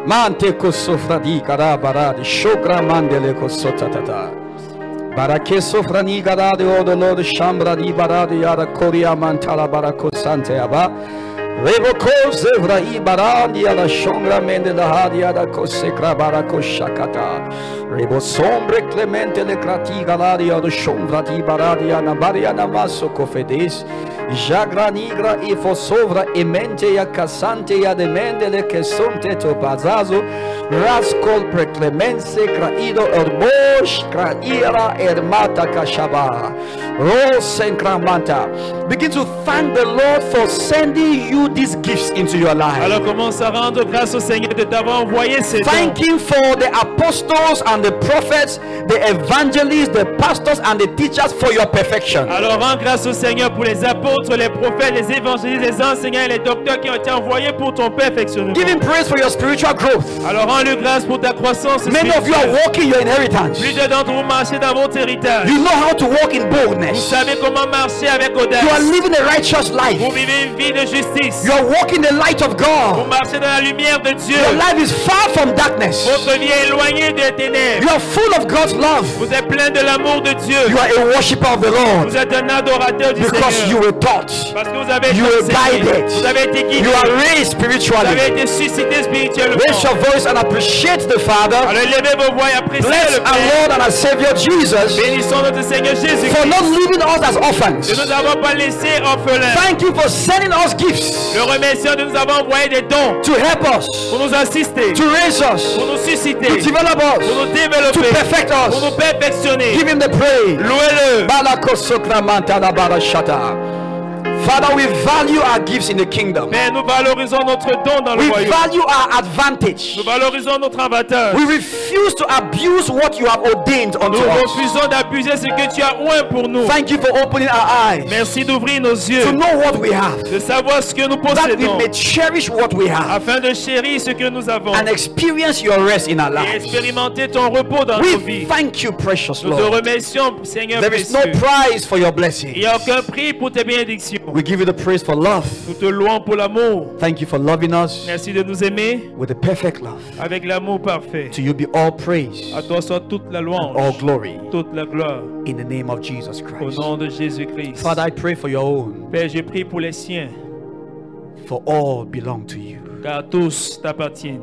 Mante kosofradi kada baradi shogra mandele kosotatata. Barake sofrani kada de odo Lord shambra di baradi yada koria mantala barako sante aba. Revoko zevra i baradi yada shongra mende la hadi yada kosekra barako shakata. Rebo sombre clemente le krati galadi yada shongra di baradi yana bariana maso kofedes. Jagra nigra e fosovra e mente ya casante ya de mendele que sonte to bazazo rascol preclemense craido erbosh craira ermata kashaba rosencramanta. Begin to thank the Lord for sending you these gifts into your life. Alors commence à rendre grâce au Seigneur de t'avoir envoyé ces dons. Thank Him for the apostles and the prophets, the evangelists, the pastors and the teachers for your perfection. Alors rends grâce au Seigneur pour les apôtres, les prophètes, les évangélistes, les enseignants et les docteurs qui ont été envoyés pour ton perfectionnement. Give Him praise for your spiritual growth. Alors rends-le grâce pour ta croissance Many of you are spirituelle. walking your inheritance. Plusieurs d'entre vous marchez dans votre héritage. You know how to walk in Vous boldness. savez comment marcher avec You are audace. living a righteous Vous life. vivez une vie de justice. You are walking the light of Vous God. marchez dans la lumière de Dieu. Your life is far from darkness. Votre vie est éloignée des ténèbres. You are full of God's love. Vous êtes plein de l'amour de Dieu. You are a worshiper of the Lord Vous êtes un adorateur du because you Seigneur. were taught. Parce que vous avez été You were enseigné. guided. Vous avez été guidé. You are raised Vous avez spiritually. été suscité spirituellement. Raise your voice and appreciate the Father. Alors levez vos voix et appréciez Bless le our Père. Lord and our Savior Jesus Bénissons notre Seigneur Jésus for de not leaving us as orphans. nous avoir pas laissés orphelins. Thank you for sending us gifts Le remercions de nous avoir envoyé des dons to help us, pour nous assister, to raise us, pour nous susciter, to develop pour us, nous to développer, perfect pour nous us. perfectionner. Give Him the praise. Louez-le. Father, we value our gifts in the kingdom. Mais nous valorisons notre don dans le We royaume. value our advantage. Nous valorisons notre avantage. We refuse to abuse what you have ordained unto Nous us. refusons d'abuser ce que tu as oint pour nous. Thank you for opening our eyes Merci d'ouvrir nos yeux, to know what we have, de savoir ce que nous that we possédons, may cherish what we have afin de chérir ce que nous avons and experience your rest in our et lives. expérimenter ton repos dans nos We vies. thank you, precious Nous te Lord. remercions, Seigneur There is no précieux. price for your Il blessing. n'y a aucun prix pour tes bénédictions. We give you the praise for love. Nous te louons pour l'amour. Thank you for loving us Merci de nous aimer with a perfect love. avec l'amour parfait. To you be all praise, À toi soit toute la all louange, glory, toute la gloire. in the name of Jesus Au Christ. nom de Jésus-Christ. Father, I pray for your own, Père, je prie pour les siens, for all belong to you. car tous t'appartiennent.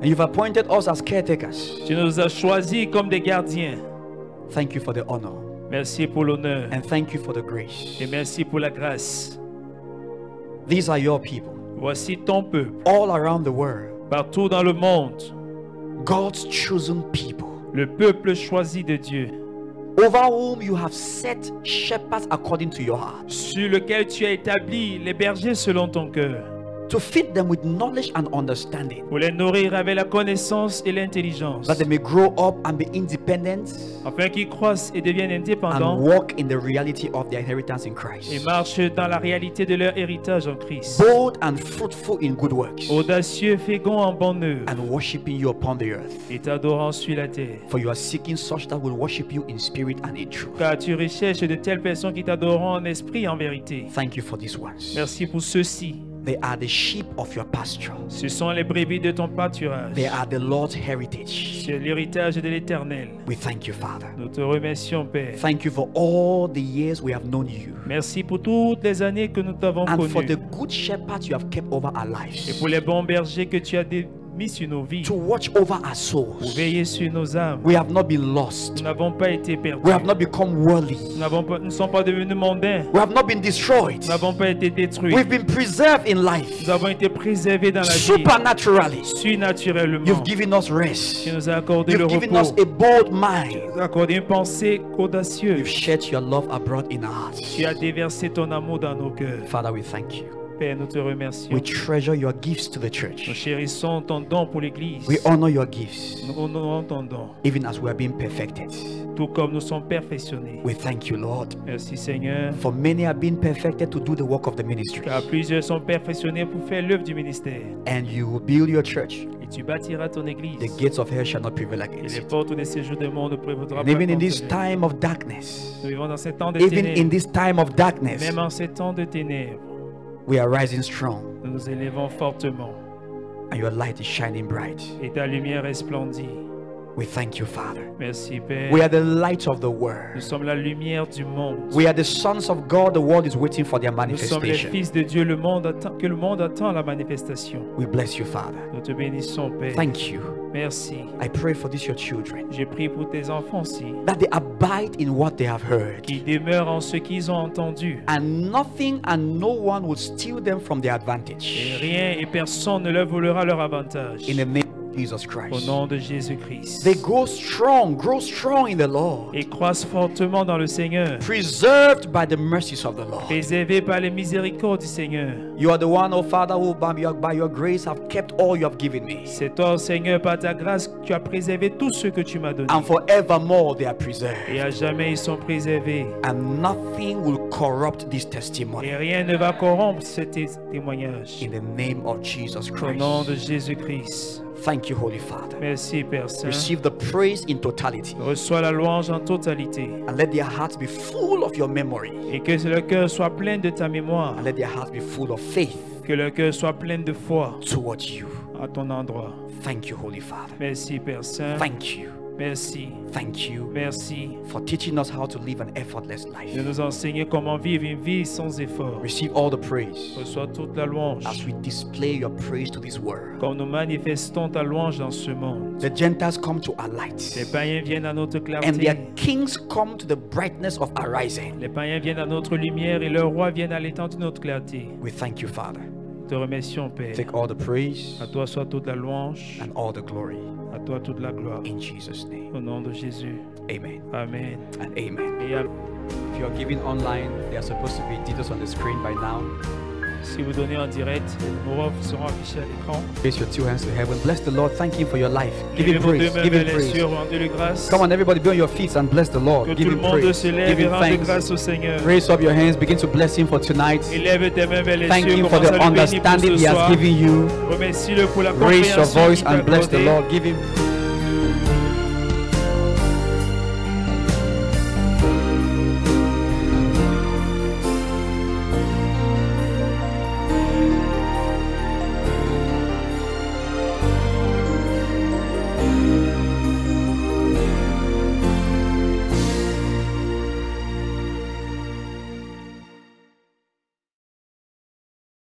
And you've appointed us as caretakers. Tu nous as choisis comme des gardiens. Thank you for the honor, Merci pour l'honneur and thank you for the grace. et merci pour la grâce. These are your people, Voici ton peuple, all around the world, partout dans le monde, God's chosen people, le peuple choisi de Dieu, over whom you have set shepherds according to your heart, sur lequel tu as établi les bergers selon ton cœur, to feed them with knowledge and understanding, pour les nourrir avec la connaissance et l'intelligence, that they may grow up and be independent afin qu'ils croissent et deviennent and indépendants walk in the reality of their inheritance in et Christ. marchent dans la réalité de leur héritage en Christ. Bold and fruitful in good works, Audacieux, fécond en bonne œuvre, and worshiping you upon the earth. et t'adorant sur la terre. For you are seeking such that will worship you in spirit and in truth. Car tu recherches de telles personnes qui t'adoreront en esprit et en vérité. Thank you for these ones. Merci pour ceux-ci. They are the sheep of your pasture. Ce sont les brebis de ton pâturage. They are the Lord's heritage. C'est l'héritage de l'Éternel. We thank you, Father. Nous te remercions, Père. Thank you for all the years we have known you, Merci pour toutes les années que nous t'avons and for connues. the good shepherd you have kept over our Et lives, pour les bons bergers que tu as mis sur nos vies. to watch over our Pour souls. veiller sur nos âmes. We have not been lost. Nous n'avons pas été perdus. We have not become worldly. Nous ne sommes pas devenus mondains. We have not been destroyed. Nous n'avons pas été détruits. We've been preserved in life Nous avons été préservés dans la vie. supernaturally. Surnaturellement. You've given us rest. Tu nous as accordé le You've given us repos. a bold mind. Tu nous as accordé une pensée audacieuse. You've shed your love abroad in our hearts. Tu as déversé ton amour dans nos cœurs. Father, we thank you. Père, nous te remercions. We treasure your gifts to the Nous church. chérissons ton don pour l'Église. We honor your gifts, Nous honorons ton don, even as we are being perfected. tout comme nous sommes perfectionnés. We thank you, Lord. Merci Seigneur, For many have been perfected to do the work of the ministry. car plusieurs sont perfectionnés pour faire l'œuvre du ministère. And you will build your church. Et tu bâtiras ton The Église. gates of hell shall not prevail Et against les it. portes des séjours du monde ne prévaudront And pas even in contre this eux. time of darkness, Nous vivons dans ces temps de even in ténèbres. this time of darkness, Même en ces temps de ténèbres, we are rising strong, nous nous élevons fortement. and your light is shining bright. Et ta lumière resplendit. We thank you, Father. Merci Père. We are the light of the Nous world. sommes la lumière du monde. We are the sons of God. The world is waiting for their Nous sommes les manifestation. fils de Dieu, le monde attend, que le monde attend la manifestation. We bless you, Father. Nous te bénissons, Père. Thank you. Merci. I pray for these your children, Je prie pour tes enfants-ci, that they abide in what they have heard, qui demeurent en ce qu'ils ont entendu. and nothing and no one will steal them from their Et advantage. rien et personne ne leur volera leur avantage. In the name of Jesus Au Christ. nom de Jésus-Christ. They grow strong in the Lord, Et croissent fortement dans le Seigneur. preserved by the mercies of the Lord. Préservés par les miséricordes du Seigneur. You are the one, oh Father, who by your grace have kept all you have given me. C'est toi, Seigneur, par ta grâce, que tu as préservé tout ce que tu m'as donné. And forevermore they are Et preserved. à jamais ils sont préservés. And nothing will corrupt this testimony. Et rien ne va corrompre ce témoignage. In the name of Jesus Au nom de Christ. Jésus-Christ. Thank you, Holy Father. Merci, Père Saint. Receive the praise in totality. Reçois la louange en totalité. And let their hearts be full of your memory. Et que le cœur soit plein de ta mémoire. And let their hearts be full of faith Que le cœur soit plein de foi towards you. à ton endroit. Thank you, Holy Father. Merci, Père Saint. Thank you. Merci. Thank you Merci for teaching us how to live an effortless de life. nous enseigner comment vivre une vie sans effort. Receive all the praise Reçois toute la louange. as we display your praise to this world. Comme nous manifestons ta louange dans ce monde. The Gentiles come to our Les light, païens viennent à notre and clarté. their kings come to the brightness of our rising. Les païens viennent à notre lumière et leurs rois viennent à l'étendue de notre clarté. We thank you, Father. Nous te remercions, Père. Take all the praise À toi soit toute la louange. and all the glory À toi toute la gloire. in Jesus' name. Au nom de Jésus. Amen Amen. and amen. Et amen. If you're giving online, there are supposed to be details on the screen by now. Si vous donnez en direct, nos offres seront affichées à l'écran. Raise your two hands to heaven. Bless the Lord. Thank Him for your life. Give Levez Him vos deux praise. mains Give vers Him les praise. cieux, rendez-lui grâce. Come on, everybody, be on your feet and bless the Lord. Que Give tout le Him monde praise. se lève Give et Him rende thanks. grâce au Seigneur. Raise up your hands. Begin to bless Him for tonight. Élève tes mains vers les Thank cieux, Him for commence the à le bénir pour understanding ce He has soir. given you. Remercie-le pour la Raise your compréhension voice qu'il t'a and bless the accordée. Lord. Give Him